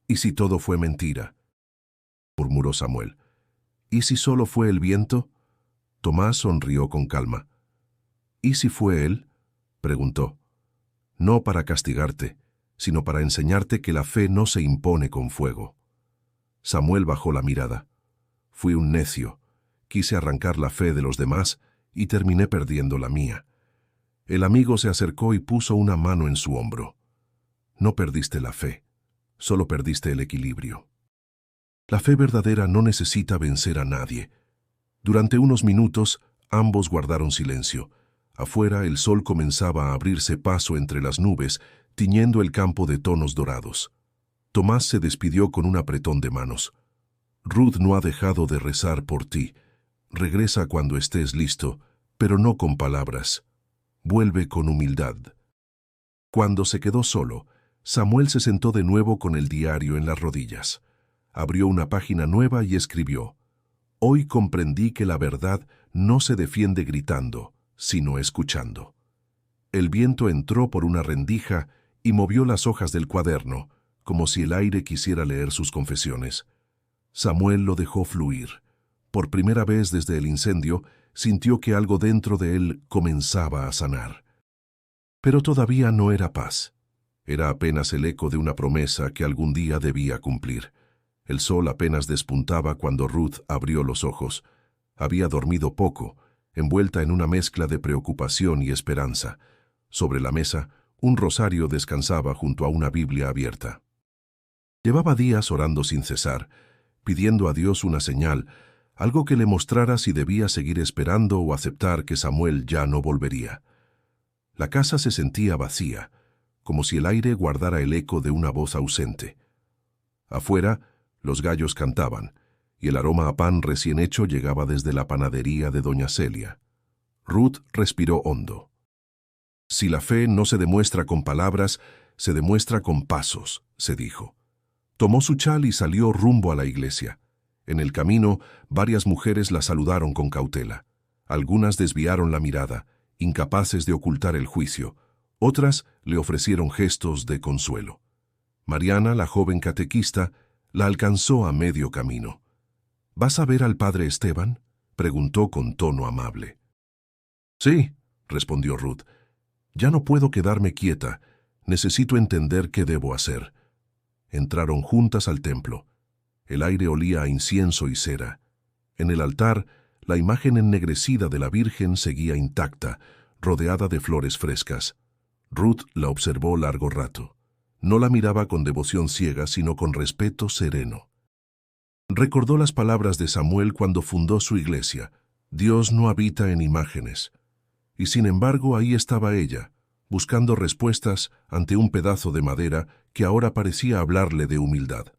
Speaker 1: «¿Y si todo fue mentira?», murmuró Samuel. «¿Y si solo fue el viento?». Tomás sonrió con calma. «¿Y si fue él?», preguntó. «No para castigarte, sino para enseñarte que la fe no se impone con fuego». Samuel bajó la mirada. «Fui un necio. Quise arrancar la fe de los demás y terminé perdiendo la mía». El amigo se acercó y puso una mano en su hombro. «No perdiste la fe, solo perdiste el equilibrio». La fe verdadera no necesita vencer a nadie. Durante unos minutos, ambos guardaron silencio. Afuera, el sol comenzaba a abrirse paso entre las nubes, tiñendo el campo de tonos dorados. Tomás se despidió con un apretón de manos. «Ruth no ha dejado de rezar por ti. Regresa cuando estés listo, pero no con palabras. Vuelve con humildad». Cuando se quedó solo, Samuel se sentó de nuevo con el diario en las rodillas. Abrió una página nueva y escribió: «Hoy comprendí que la verdad no se defiende gritando, sino escuchando». El viento entró por una rendija y movió las hojas del cuaderno, como si el aire quisiera leer sus confesiones. Samuel lo dejó fluir. Por primera vez desde el incendio, sintió que algo dentro de él comenzaba a sanar. Pero todavía no era paz. Era apenas el eco de una promesa que algún día debía cumplir. El sol apenas despuntaba cuando Ruth abrió los ojos. Había dormido poco, envuelta en una mezcla de preocupación y esperanza. Sobre la mesa, un rosario descansaba junto a una Biblia abierta. Llevaba días orando sin cesar, pidiendo a Dios una señal, algo que le mostrara si debía seguir esperando o aceptar que Samuel ya no volvería. La casa se sentía vacía, como si el aire guardara el eco de una voz ausente. Afuera, los gallos cantaban, y el aroma a pan recién hecho llegaba desde la panadería de doña Celia. Ruth respiró hondo. «Si la fe no se demuestra con palabras, se demuestra con pasos», se dijo. Tomó su chal y salió rumbo a la iglesia. En el camino, varias mujeres la saludaron con cautela. Algunas desviaron la mirada, incapaces de ocultar el juicio. Otras le ofrecieron gestos de consuelo. Mariana, la joven catequista, la alcanzó a medio camino. «¿Vas a ver al padre Esteban?», preguntó con tono amable. «Sí», respondió Ruth. «Ya no puedo quedarme quieta. Necesito entender qué debo hacer». Entraron juntas al templo. El aire olía a incienso y cera. En el altar, la imagen ennegrecida de la Virgen seguía intacta, rodeada de flores frescas. Ruth la observó largo rato. No la miraba con devoción ciega, sino con respeto sereno. Recordó las palabras de Samuel cuando fundó su iglesia: «Dios no habita en imágenes». Y sin embargo ahí estaba ella, buscando respuestas ante un pedazo de madera que ahora parecía hablarle de humildad.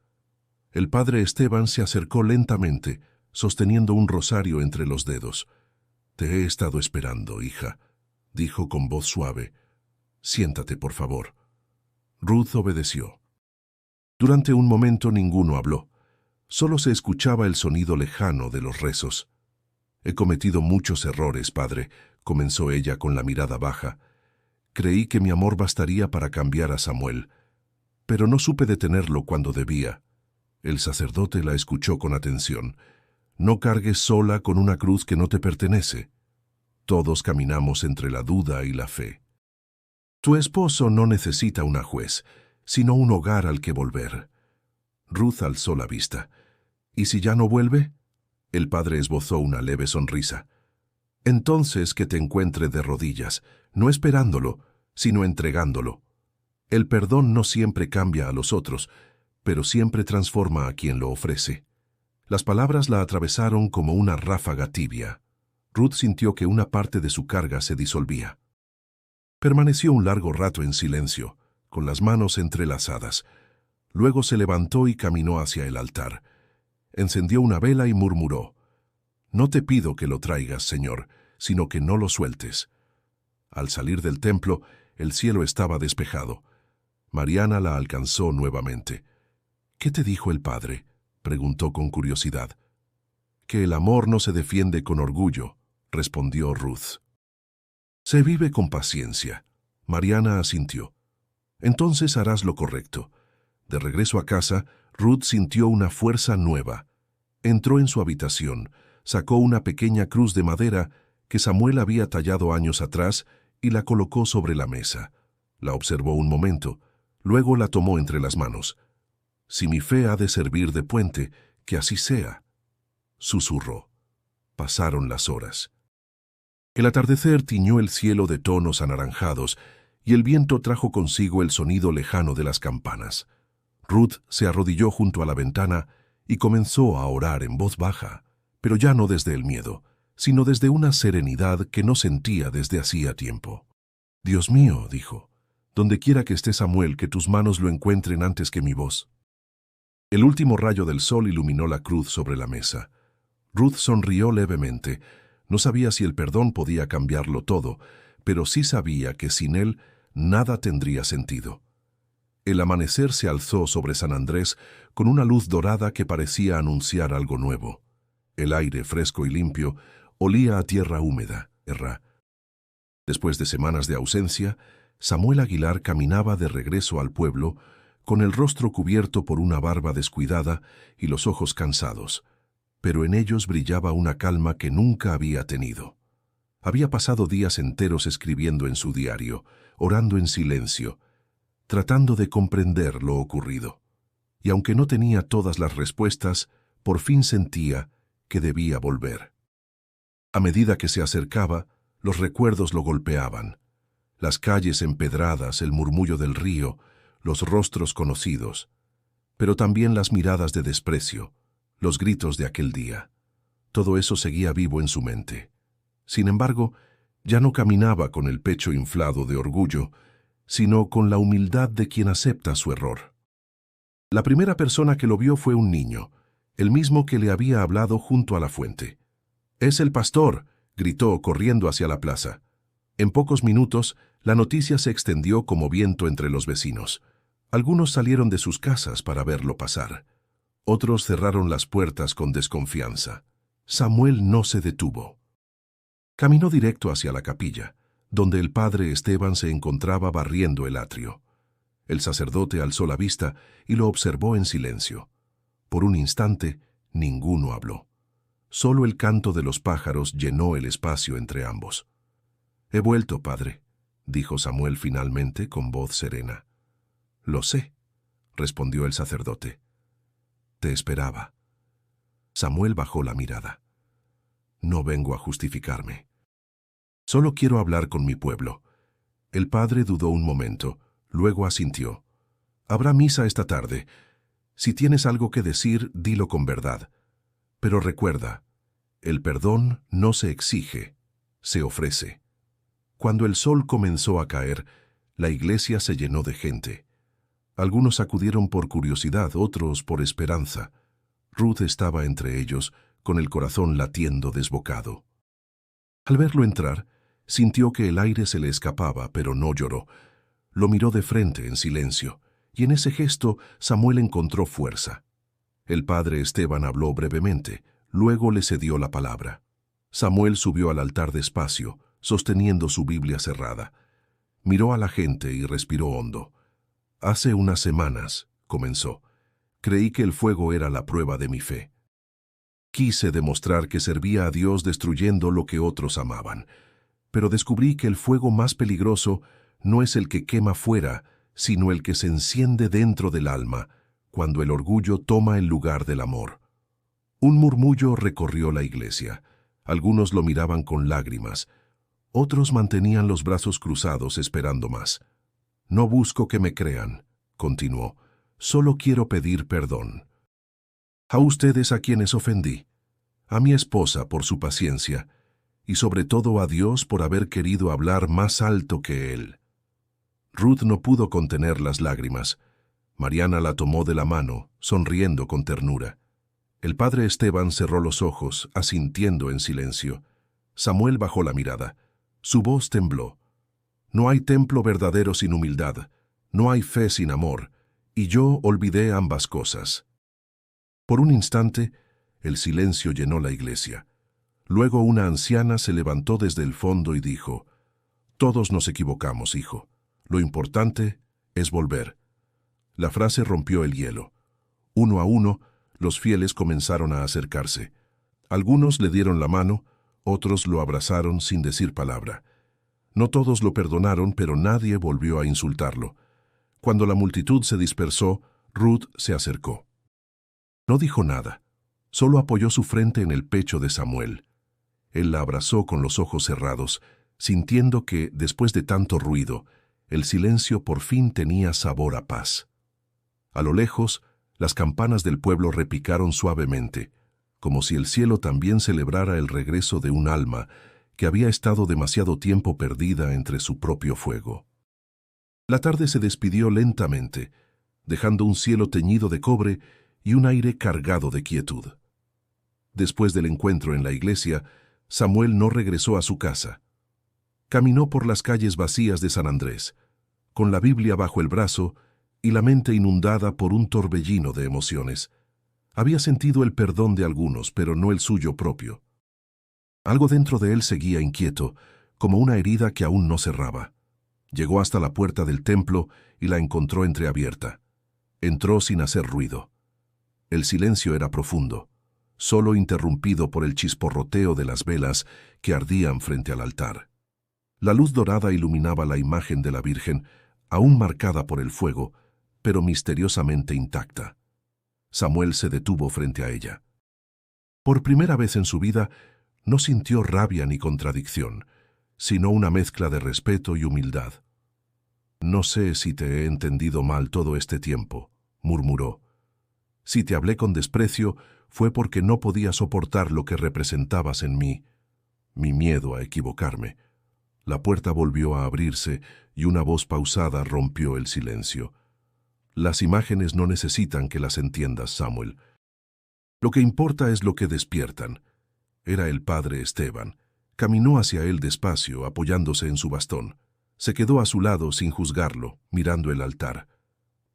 Speaker 1: El padre Esteban se acercó lentamente, sosteniendo un rosario entre los dedos. «Te he estado esperando, hija», dijo con voz suave. «Siéntate, por favor». Ruth obedeció. Durante un momento ninguno habló. Solo se escuchaba el sonido lejano de los rezos. He cometido muchos errores, padre, comenzó ella con la mirada baja. Creí que mi amor bastaría para cambiar a Samuel, pero no supe detenerlo cuando debía. El sacerdote la escuchó con atención. No cargues sola con una cruz que no te pertenece. Todos caminamos entre la duda y la fe. Tu esposo no necesita una juez, sino un hogar al que volver. Ruth alzó la vista. ¿Y si ya no vuelve? El padre esbozó una leve sonrisa. Entonces que te encuentre de rodillas, no esperándolo, sino entregándolo. El perdón no siempre cambia a los otros, pero siempre transforma a quien lo ofrece. Las palabras la atravesaron como una ráfaga tibia. Ruth sintió que una parte de su carga se disolvía. Permaneció un largo rato en silencio, con las manos entrelazadas. Luego se levantó y caminó hacia el altar. Encendió una vela y murmuró: «No te pido que lo traigas, Señor, sino que no lo sueltes». Al salir del templo, el cielo estaba despejado. Mariana la alcanzó nuevamente. «¿Qué te dijo el padre?», preguntó con curiosidad. «Que el amor no se defiende con orgullo», respondió Ruth. «Se vive con paciencia». Mariana asintió. «Entonces harás lo correcto». De regreso a casa, Ruth sintió una fuerza nueva. Entró en su habitación, sacó una pequeña cruz de madera que Samuel había tallado años atrás y la colocó sobre la mesa. La observó un momento, luego la tomó entre las manos. «Si mi fe ha de servir de puente, que así sea», susurró. Pasaron las horas. El atardecer tiñó el cielo de tonos anaranjados y el viento trajo consigo el sonido lejano de las campanas. Ruth se arrodilló junto a la ventana y comenzó a orar en voz baja, pero ya no desde el miedo, sino desde una serenidad que no sentía desde hacía tiempo. «Dios mío», dijo, «donde quiera que esté Samuel, que tus manos lo encuentren antes que mi voz». El último rayo del sol iluminó la cruz sobre la mesa. Ruth sonrió levemente. No sabía si el perdón podía cambiarlo todo, pero sí sabía que sin él nada tendría sentido. El amanecer se alzó sobre San Andrés con una luz dorada que parecía anunciar algo nuevo. El aire, fresco y limpio, olía a tierra húmeda. Después de semanas de ausencia, Samuel Aguilar caminaba de regreso al pueblo, con el rostro cubierto por una barba descuidada y los ojos cansados, pero en ellos brillaba una calma que nunca había tenido. Había pasado días enteros escribiendo en su diario, orando en silencio, tratando de comprender lo ocurrido. Y aunque no tenía todas las respuestas, por fin sentía que debía volver. A medida que se acercaba, los recuerdos lo golpeaban. Las calles empedradas, el murmullo del río, los rostros conocidos, pero también las miradas de desprecio, los gritos de aquel día. Todo eso seguía vivo en su mente. Sin embargo, ya no caminaba con el pecho inflado de orgullo, sino con la humildad de quien acepta su error. La primera persona que lo vio fue un niño, el mismo que le había hablado junto a la fuente. «¡Es el pastor!», gritó corriendo hacia la plaza. En pocos minutos, la noticia se extendió como viento entre los vecinos. Algunos salieron de sus casas para verlo pasar. Otros cerraron las puertas con desconfianza. Samuel no se detuvo. Caminó directo hacia la capilla, donde el padre Esteban se encontraba barriendo el atrio. El sacerdote alzó la vista y lo observó en silencio. Por un instante, ninguno habló. Solo el canto de los pájaros llenó el espacio entre ambos. «He vuelto, padre», dijo Samuel finalmente con voz serena. «Lo sé», respondió el sacerdote. «Te esperaba». Samuel bajó la mirada. «No vengo a justificarme. Solo quiero hablar con mi pueblo». El padre dudó un momento, luego asintió. «Habrá misa esta tarde. Si tienes algo que decir, dilo con verdad. Pero recuerda, el perdón no se exige, se ofrece». Cuando el sol comenzó a caer, la iglesia se llenó de gente. Algunos acudieron por curiosidad, otros por esperanza. Ruth estaba entre ellos, con el corazón latiendo desbocado. Al verlo entrar, sintió que el aire se le escapaba, pero no lloró. Lo miró de frente en silencio, y en ese gesto Samuel encontró fuerza. El padre Esteban habló brevemente, luego le cedió la palabra. Samuel subió al altar despacio, sosteniendo su Biblia cerrada. Miró a la gente y respiró hondo. Hace unas semanas, comenzó, creí que el fuego era la prueba de mi fe. Quise demostrar que servía a Dios destruyendo lo que otros amaban, pero descubrí que el fuego más peligroso no es el que quema fuera, sino el que se enciende dentro del alma, cuando el orgullo toma el lugar del amor. Un murmullo recorrió la iglesia. Algunos lo miraban con lágrimas. Otros mantenían los brazos cruzados esperando más. No busco que me crean, continuó. Solo quiero pedir perdón. A ustedes a quienes ofendí, a mi esposa por su paciencia, y sobre todo a Dios por haber querido hablar más alto que Él. Ruth no pudo contener las lágrimas. Mariana la tomó de la mano, sonriendo con ternura. El padre Esteban cerró los ojos, asintiendo en silencio. Samuel bajó la mirada. Su voz tembló. No hay templo verdadero sin humildad, no hay fe sin amor, y yo olvidé ambas cosas. Por un instante, el silencio llenó la iglesia. Luego una anciana se levantó desde el fondo y dijo, «Todos nos equivocamos, hijo. Lo importante es volver». La frase rompió el hielo. Uno a uno, los fieles comenzaron a acercarse. Algunos le dieron la mano, otros lo abrazaron sin decir palabra. No todos lo perdonaron, pero nadie volvió a insultarlo. Cuando la multitud se dispersó, Ruth se acercó. No dijo nada, solo apoyó su frente en el pecho de Samuel. Él la abrazó con los ojos cerrados, sintiendo que, después de tanto ruido, el silencio por fin tenía sabor a paz. A lo lejos, las campanas del pueblo repicaron suavemente, como si el cielo también celebrara el regreso de un alma que había estado demasiado tiempo perdida entre su propio fuego. La tarde se despidió lentamente, dejando un cielo teñido de cobre y un aire cargado de quietud. Después del encuentro en la iglesia, Samuel no regresó a su casa. Caminó por las calles vacías de San Andrés, con la Biblia bajo el brazo y la mente inundada por un torbellino de emociones. Había sentido el perdón de algunos, pero no el suyo propio. Algo dentro de él seguía inquieto, como una herida que aún no cerraba. Llegó hasta la puerta del templo y la encontró entreabierta. Entró sin hacer ruido. El silencio era profundo, solo interrumpido por el chisporroteo de las velas que ardían frente al altar. La luz dorada iluminaba la imagen de la Virgen, aún marcada por el fuego, pero misteriosamente intacta. Samuel se detuvo frente a ella. Por primera vez en su vida, no sintió rabia ni contradicción, sino una mezcla de respeto y humildad. «No sé si te he entendido mal todo este tiempo», murmuró. «Si te hablé con desprecio, fue porque no podía soportar lo que representabas en mí, mi miedo a equivocarme». La puerta volvió a abrirse y una voz pausada rompió el silencio. «Las imágenes no necesitan que las entiendas, Samuel. Lo que importa es lo que despiertan». Era el padre Esteban. Caminó hacia él despacio, apoyándose en su bastón. Se quedó a su lado sin juzgarlo, mirando el altar.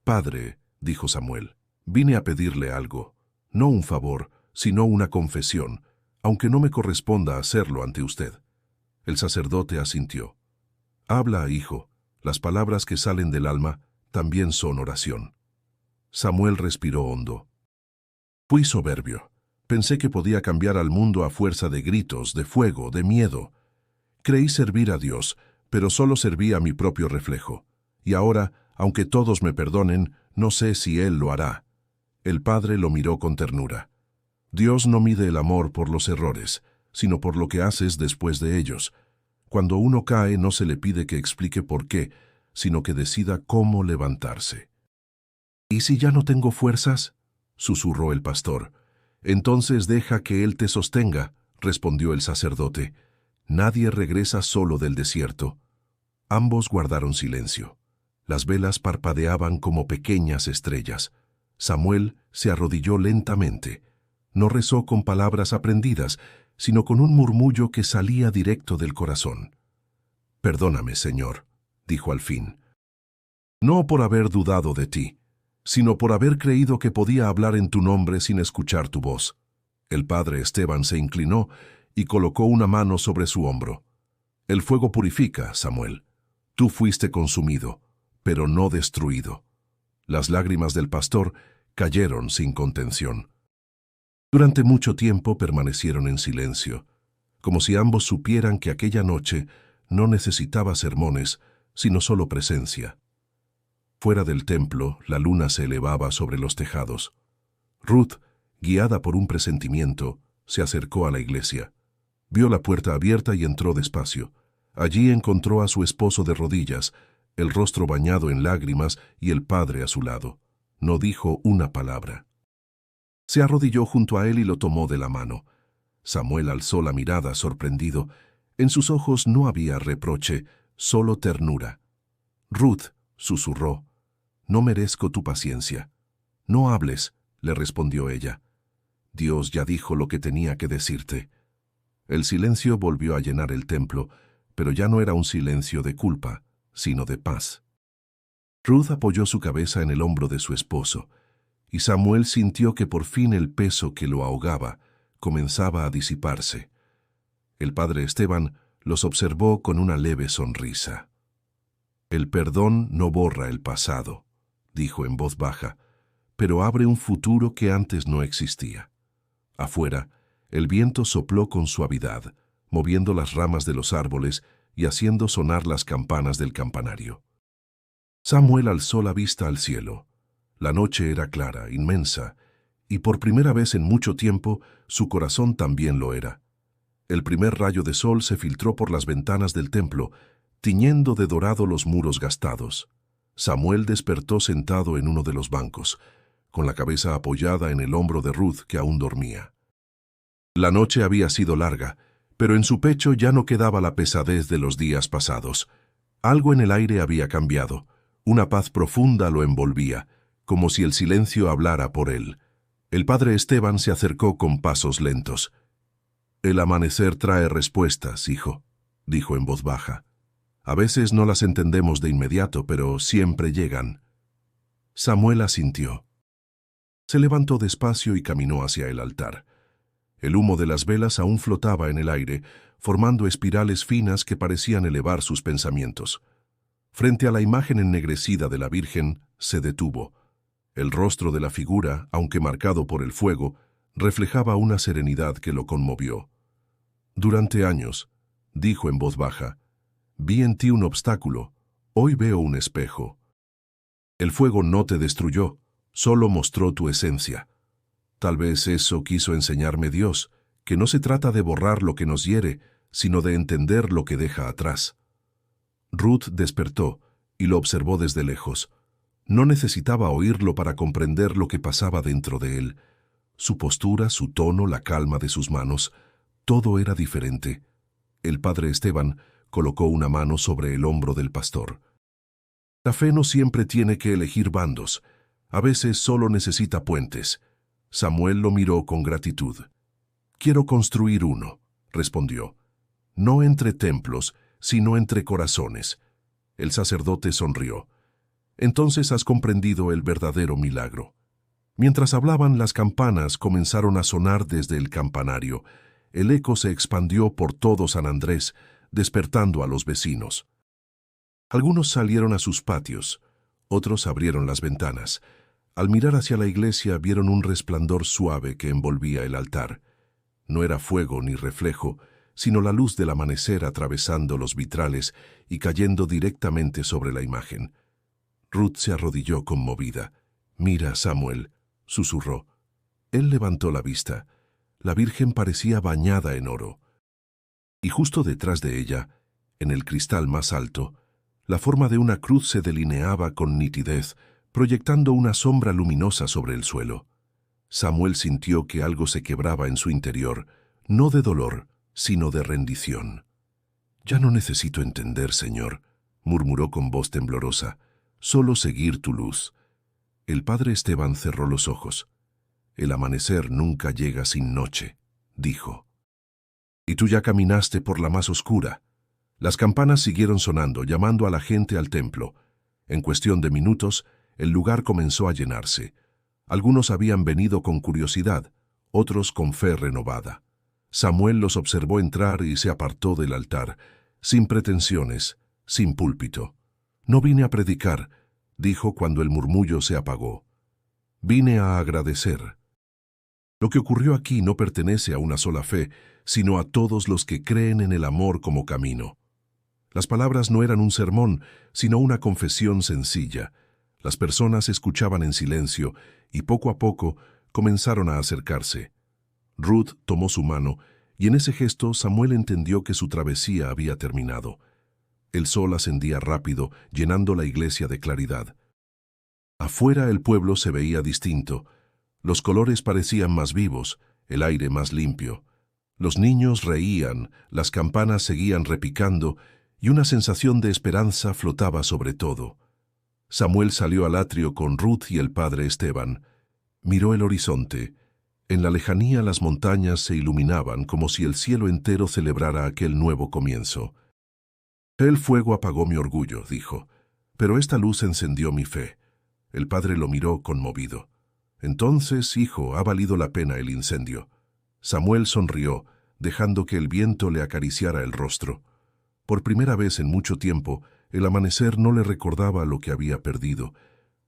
Speaker 1: «Padre», dijo Samuel, «vine a pedirle algo. No un favor, sino una confesión, aunque no me corresponda hacerlo ante usted». El sacerdote asintió. «Habla, hijo. Las palabras que salen del alma también son oración». Samuel respiró hondo. «Fui soberbio. Pensé que podía cambiar al mundo a fuerza de gritos, de fuego, de miedo. Creí servir a Dios, pero solo serví a mi propio reflejo. Y ahora, aunque todos me perdonen, no sé si Él lo hará». El padre lo miró con ternura. «Dios no mide el amor por los errores, sino por lo que haces después de ellos. Cuando uno cae, no se le pide que explique por qué, sino que decida cómo levantarse». «¿Y si ya no tengo fuerzas?», susurró el pastor. «Entonces deja que Él te sostenga», respondió el sacerdote. «Nadie regresa solo del desierto». Ambos guardaron silencio. Las velas parpadeaban como pequeñas estrellas. Samuel se arrodilló lentamente. No rezó con palabras aprendidas, sino con un murmullo que salía directo del corazón. «Perdóname, Señor», dijo al fin. «No por haber dudado de ti, sino por haber creído que podía hablar en tu nombre sin escuchar tu voz». El padre Esteban se inclinó y colocó una mano sobre su hombro. El fuego purifica, Samuel. Tú fuiste consumido, pero no destruido. Las lágrimas del pastor cayeron sin contención. Durante mucho tiempo permanecieron en silencio, como si ambos supieran que aquella noche no necesitaba sermones, sino solo presencia. Fuera del templo, la luna se elevaba sobre los tejados. Ruth, guiada por un presentimiento, se acercó a la iglesia. Vio la puerta abierta y entró despacio. Allí encontró a su esposo de rodillas, el rostro bañado en lágrimas y el padre a su lado. No dijo una palabra. Se arrodilló junto a él y lo tomó de la mano. Samuel alzó la mirada sorprendido. En sus ojos no había reproche, solo ternura. «Ruth», susurró, «no merezco tu paciencia». «No hables», le respondió ella. «Dios ya dijo lo que tenía que decirte». El silencio volvió a llenar el templo, pero ya no era un silencio de culpa, sino de paz. Ruth apoyó su cabeza en el hombro de su esposo, y Samuel sintió que por fin el peso que lo ahogaba comenzaba a disiparse. El padre Esteban los observó con una leve sonrisa. «El perdón no borra el pasado», dijo en voz baja, «pero abre un futuro que antes no existía». Afuera, el viento sopló con suavidad, moviendo las ramas de los árboles y haciendo sonar las campanas del campanario. Samuel alzó la vista al cielo. La noche era clara, inmensa, y por primera vez en mucho tiempo su corazón también lo era. El primer rayo de sol se filtró por las ventanas del templo, tiñendo de dorado los muros gastados. Samuel despertó sentado en uno de los bancos, con la cabeza apoyada en el hombro de Ruth, que aún dormía. La noche había sido larga, pero en su pecho ya no quedaba la pesadez de los días pasados. Algo en el aire había cambiado. Una paz profunda lo envolvía, como si el silencio hablara por él. El padre Esteban se acercó con pasos lentos. «El amanecer trae respuestas, hijo», dijo en voz baja. «A veces no las entendemos de inmediato, pero siempre llegan». Samuel asintió. Se levantó despacio y caminó hacia el altar. El humo de las velas aún flotaba en el aire, formando espirales finas que parecían elevar sus pensamientos. Frente a la imagen ennegrecida de la Virgen, se detuvo. El rostro de la figura, aunque marcado por el fuego, reflejaba una serenidad que lo conmovió. «Durante años», dijo en voz baja, «vi en ti un obstáculo, hoy veo un espejo. El fuego no te destruyó, solo mostró tu esencia. Tal vez eso quiso enseñarme Dios, que no se trata de borrar lo que nos hiere, sino de entender lo que deja atrás». Ruth despertó y lo observó desde lejos. No necesitaba oírlo para comprender lo que pasaba dentro de él. Su postura, su tono, la calma de sus manos, todo era diferente. El padre Esteban colocó una mano sobre el hombro del pastor. «La fe no siempre tiene que elegir bandos. A veces solo necesita puentes». Samuel lo miró con gratitud. «Quiero construir uno», respondió. «No entre templos, sino entre corazones». El sacerdote sonrió. «Entonces has comprendido el verdadero milagro». Mientras hablaban, las campanas comenzaron a sonar desde el campanario. El eco se expandió por todo San Andrés, despertando a los vecinos. Algunos salieron a sus patios, otros abrieron las ventanas. Al mirar hacia la iglesia vieron un resplandor suave que envolvía el altar. No era fuego ni reflejo, sino la luz del amanecer atravesando los vitrales y cayendo directamente sobre la imagen. Ruth se arrodilló conmovida. «Mira, Samuel», susurró. Él levantó la vista. La Virgen parecía bañada en oro. Y justo detrás de ella, en el cristal más alto, la forma de una cruz se delineaba con nitidez, proyectando una sombra luminosa sobre el suelo. Samuel sintió que algo se quebraba en su interior, no de dolor, sino de rendición. «Ya no necesito entender, Señor», murmuró con voz temblorosa, «solo seguir tu luz». El padre Esteban cerró los ojos. «El amanecer nunca llega sin noche», dijo. «Y tú ya caminaste por la más oscura». Las campanas siguieron sonando, llamando a la gente al templo. En cuestión de minutos, el lugar comenzó a llenarse. Algunos habían venido con curiosidad, otros con fe renovada. Samuel los observó entrar y se apartó del altar, sin pretensiones, sin púlpito. «No vine a predicar», dijo cuando el murmullo se apagó. «Vine a agradecer». Lo que ocurrió aquí no pertenece a una sola fe, sino a todos los que creen en el amor como camino. Las palabras no eran un sermón, sino una confesión sencilla. Las personas escuchaban en silencio y poco a poco comenzaron a acercarse. Ruth tomó su mano y en ese gesto Samuel entendió que su travesía había terminado. El sol ascendía rápido, llenando la iglesia de claridad. Afuera el pueblo se veía distinto. Los colores parecían más vivos, el aire más limpio. Los niños reían, las campanas seguían repicando y una sensación de esperanza flotaba sobre todo. Samuel salió al atrio con Ruth y el padre Esteban. Miró el horizonte. En la lejanía las montañas se iluminaban como si el cielo entero celebrara aquel nuevo comienzo. «El fuego apagó mi orgullo», dijo, «pero esta luz encendió mi fe». El padre lo miró conmovido. «Entonces, hijo, ha valido la pena el incendio». Samuel sonrió, dejando que el viento le acariciara el rostro. Por primera vez en mucho tiempo, el amanecer no le recordaba lo que había perdido,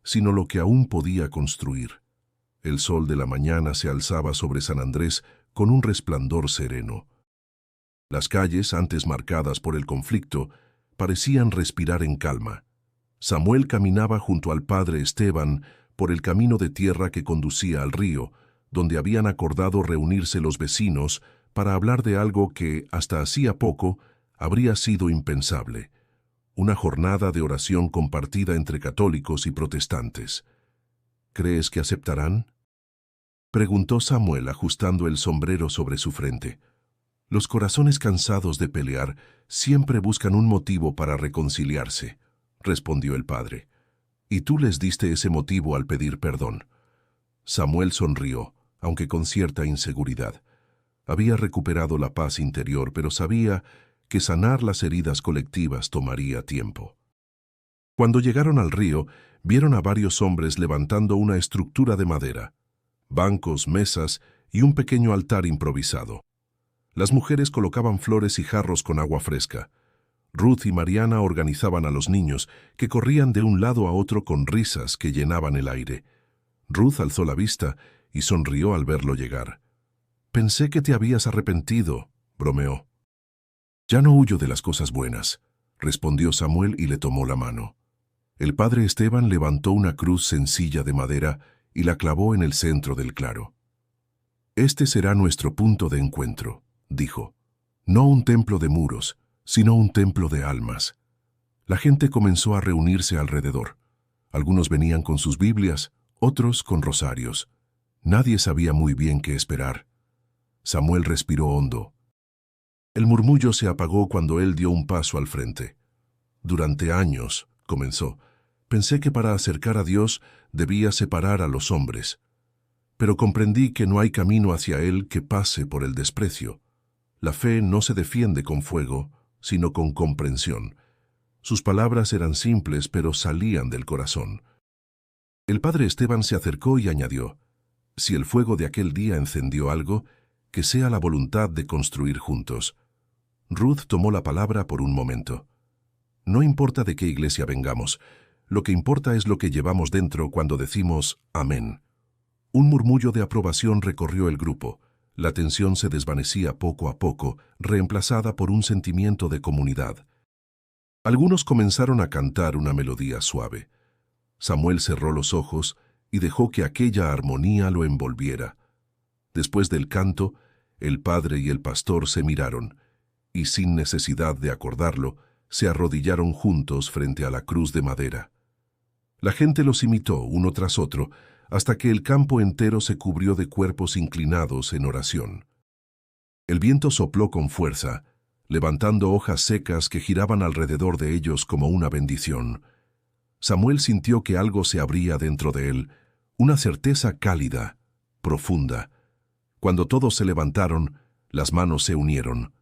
Speaker 1: sino lo que aún podía construir. El sol de la mañana se alzaba sobre San Andrés con un resplandor sereno. Las calles, antes marcadas por el conflicto, parecían respirar en calma. Samuel caminaba junto al padre Esteban por el camino de tierra que conducía al río, donde habían acordado reunirse los vecinos para hablar de algo que, hasta hacía poco, habría sido impensable: una jornada de oración compartida entre católicos y protestantes. «¿Crees que aceptarán?», preguntó Samuel ajustando el sombrero sobre su frente. «Los corazones cansados de pelear siempre buscan un motivo para reconciliarse», respondió el padre. «Y tú les diste ese motivo al pedir perdón». Samuel sonrió, aunque con cierta inseguridad. Había recuperado la paz interior, pero sabía que sanar las heridas colectivas tomaría tiempo. Cuando llegaron al río, vieron a varios hombres levantando una estructura de madera, bancos, mesas y un pequeño altar improvisado. Las mujeres colocaban flores y jarros con agua fresca. Ruth y Mariana organizaban a los niños, que corrían de un lado a otro con risas que llenaban el aire. Ruth alzó la vista y sonrió al verlo llegar. «Pensé que te habías arrepentido», bromeó. «Ya no huyo de las cosas buenas», respondió Samuel y le tomó la mano. El padre Esteban levantó una cruz sencilla de madera y la clavó en el centro del claro. «Este será nuestro punto de encuentro», dijo. «No un templo de muros, sino un templo de almas». La gente comenzó a reunirse alrededor. Algunos venían con sus Biblias, otros con rosarios. Nadie sabía muy bien qué esperar. Samuel respiró hondo. El murmullo se apagó cuando él dio un paso al frente. «Durante años», comenzó, «pensé que para acercar a Dios debía separar a los hombres. Pero comprendí que no hay camino hacia Él que pase por el desprecio. La fe no se defiende con fuego, sino con comprensión». Sus palabras eran simples, pero salían del corazón. El padre Esteban se acercó y añadió: «Si el fuego de aquel día encendió algo, que sea la voluntad de construir juntos». Ruth tomó la palabra por un momento. «No importa de qué iglesia vengamos, lo que importa es lo que llevamos dentro cuando decimos amén». Un murmullo de aprobación recorrió el grupo. La tensión se desvanecía poco a poco, reemplazada por un sentimiento de comunidad. Algunos comenzaron a cantar una melodía suave. Samuel cerró los ojos y dejó que aquella armonía lo envolviera. Después del canto, el padre y el pastor se miraron, y sin necesidad de acordarlo, se arrodillaron juntos frente a la cruz de madera. La gente los imitó uno tras otro, hasta que el campo entero se cubrió de cuerpos inclinados en oración. El viento sopló con fuerza, levantando hojas secas que giraban alrededor de ellos como una bendición. Samuel sintió que algo se abría dentro de él, una certeza cálida, profunda. Cuando todos se levantaron, las manos se unieron.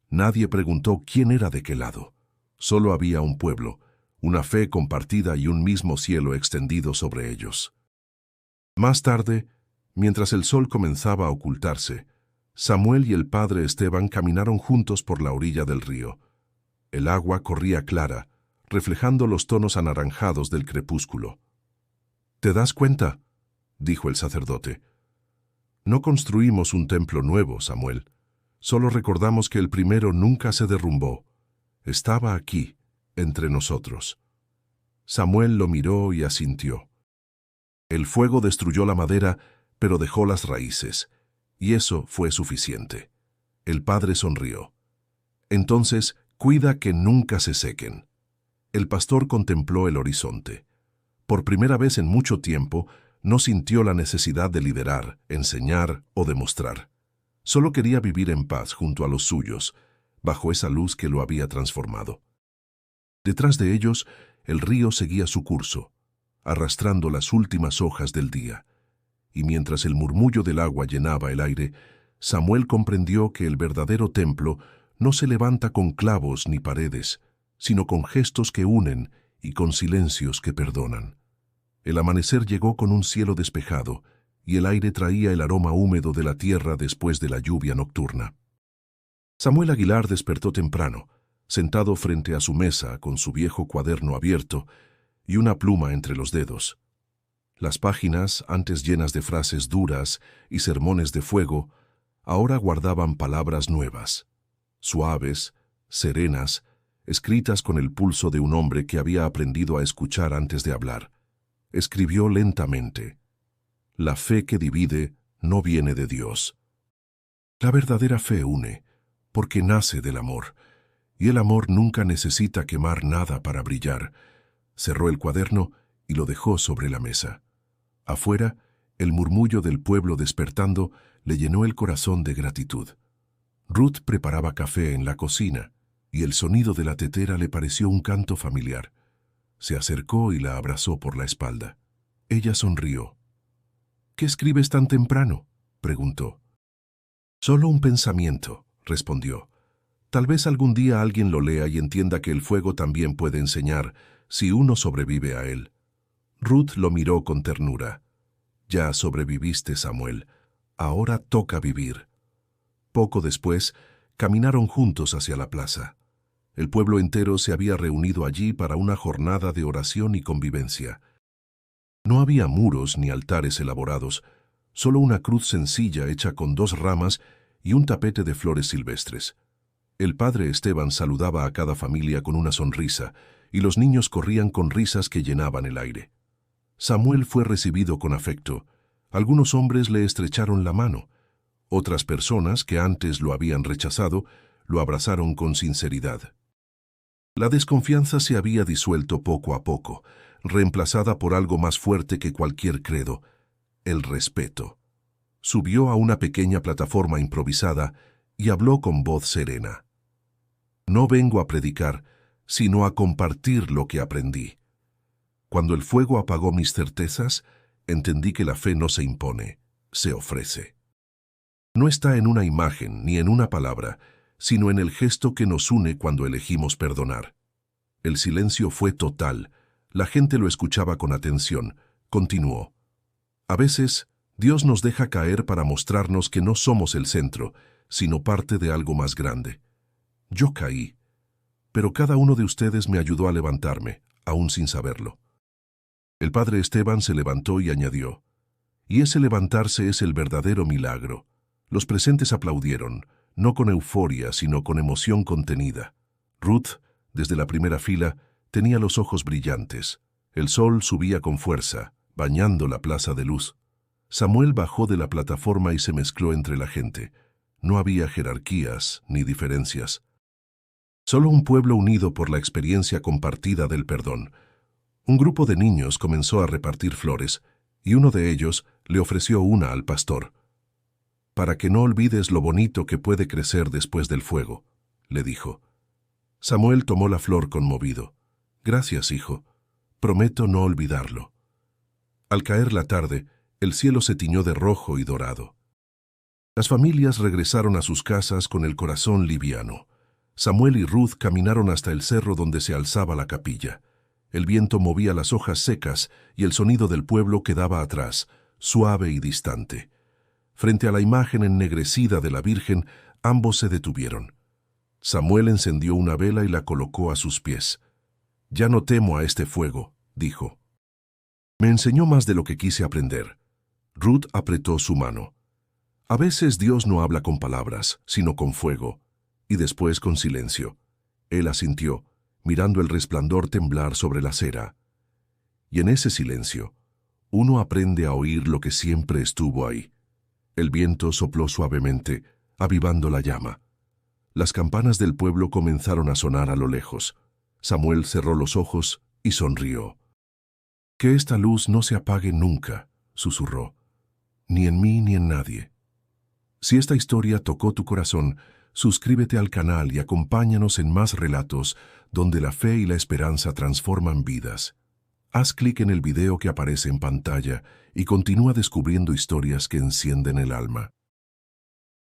Speaker 1: Nadie preguntó quién era de qué lado. Solo había un pueblo, una fe compartida y un mismo cielo extendido sobre ellos. Más tarde, mientras el sol comenzaba a ocultarse, Samuel y el padre Esteban caminaron juntos por la orilla del río. El agua corría clara, reflejando los tonos anaranjados del crepúsculo. «¿Te das cuenta?», dijo el sacerdote. «No construimos un templo nuevo, Samuel. Solo recordamos que el primero nunca se derrumbó. Estaba aquí, entre nosotros». Samuel lo miró y asintió. El fuego destruyó la madera, pero dejó las raíces, y eso fue suficiente. El padre sonrió. «Entonces, cuida que nunca se sequen». El pastor contempló el horizonte. Por primera vez en mucho tiempo, no sintió la necesidad de liderar, enseñar o demostrar. Solo quería vivir en paz junto a los suyos, bajo esa luz que lo había transformado. Detrás de ellos, el río seguía su curso, arrastrando las últimas hojas del día. Y mientras el murmullo del agua llenaba el aire, Samuel comprendió que el verdadero templo no se levanta con clavos ni paredes, sino con gestos que unen y con silencios que perdonan. El amanecer llegó con un cielo despejado, y el aire traía el aroma húmedo de la tierra después de la lluvia nocturna. Samuel Aguilar despertó temprano, sentado frente a su mesa con su viejo cuaderno abierto y una pluma entre los dedos. Las páginas, antes llenas de frases duras y sermones de fuego, ahora guardaban palabras nuevas, suaves, serenas, escritas con el pulso de un hombre que había aprendido a escuchar antes de hablar. Escribió lentamente: «La fe que divide no viene de Dios. La verdadera fe une, porque nace del amor, y el amor nunca necesita quemar nada para brillar». Cerró el cuaderno y lo dejó sobre la mesa. Afuera, el murmullo del pueblo despertando le llenó el corazón de gratitud. Ruth preparaba café en la cocina, y el sonido de la tetera le pareció un canto familiar. Se acercó y la abrazó por la espalda. Ella sonrió. «¿Qué escribes tan temprano?», preguntó. «Solo un pensamiento», respondió. «Tal vez algún día alguien lo lea y entienda que el fuego también puede enseñar, si uno sobrevive a él». Ruth lo miró con ternura. «Ya sobreviviste, Samuel. Ahora toca vivir». Poco después, caminaron juntos hacia la plaza. El pueblo entero se había reunido allí para una jornada de oración y convivencia. No había muros ni altares elaborados, solo una cruz sencilla hecha con 2 ramas y un tapete de flores silvestres. El padre Esteban saludaba a cada familia con una sonrisa, y los niños corrían con risas que llenaban el aire. Samuel fue recibido con afecto. Algunos hombres le estrecharon la mano. Otras personas, que antes lo habían rechazado, lo abrazaron con sinceridad. La desconfianza se había disuelto poco a poco, reemplazada por algo más fuerte que cualquier credo: el respeto. Subió a una pequeña plataforma improvisada y habló con voz serena. «No vengo a predicar, sino a compartir lo que aprendí. Cuando el fuego apagó mis certezas, entendí que la fe no se impone, se ofrece. No está en una imagen ni en una palabra, sino en el gesto que nos une cuando elegimos perdonar». El silencio fue total. La gente lo escuchaba con atención. Continuó: «A veces, Dios nos deja caer para mostrarnos que no somos el centro, sino parte de algo más grande. Yo caí, pero cada uno de ustedes me ayudó a levantarme, aún sin saberlo». El padre Esteban se levantó y añadió: «Y ese levantarse es el verdadero milagro». Los presentes aplaudieron, no con euforia, sino con emoción contenida. Ruth, desde la primera fila, tenía los ojos brillantes. El sol subía con fuerza, bañando la plaza de luz. Samuel bajó de la plataforma y se mezcló entre la gente. No había jerarquías ni diferencias. Solo un pueblo unido por la experiencia compartida del perdón. Un grupo de niños comenzó a repartir flores, y uno de ellos le ofreció una al pastor. «Para que no olvides lo bonito que puede crecer después del fuego», le dijo. Samuel tomó la flor conmovido. «Gracias, hijo. Prometo no olvidarlo». Al caer la tarde, el cielo se tiñó de rojo y dorado. Las familias regresaron a sus casas con el corazón liviano. Samuel y Ruth caminaron hasta el cerro donde se alzaba la capilla. El viento movía las hojas secas y el sonido del pueblo quedaba atrás, suave y distante. Frente a la imagen ennegrecida de la Virgen, ambos se detuvieron. Samuel encendió una vela y la colocó a sus pies. «Ya no temo a este fuego», dijo. «Me enseñó más de lo que quise aprender». Ruth apretó su mano. A veces Dios no habla con palabras, sino con fuego, y después con silencio. Él asintió, mirando el resplandor temblar sobre la cera. Y en ese silencio, uno aprende a oír lo que siempre estuvo ahí. El viento sopló suavemente, avivando la llama. Las campanas del pueblo comenzaron a sonar a lo lejos. Samuel cerró los ojos y sonrió. «Que esta luz no se apague nunca», susurró, «ni en mí ni en nadie». Si esta historia tocó tu corazón, suscríbete al canal y acompáñanos en más relatos donde la fe y la esperanza transforman vidas. Haz clic en el video que aparece en pantalla y continúa descubriendo historias que encienden el alma.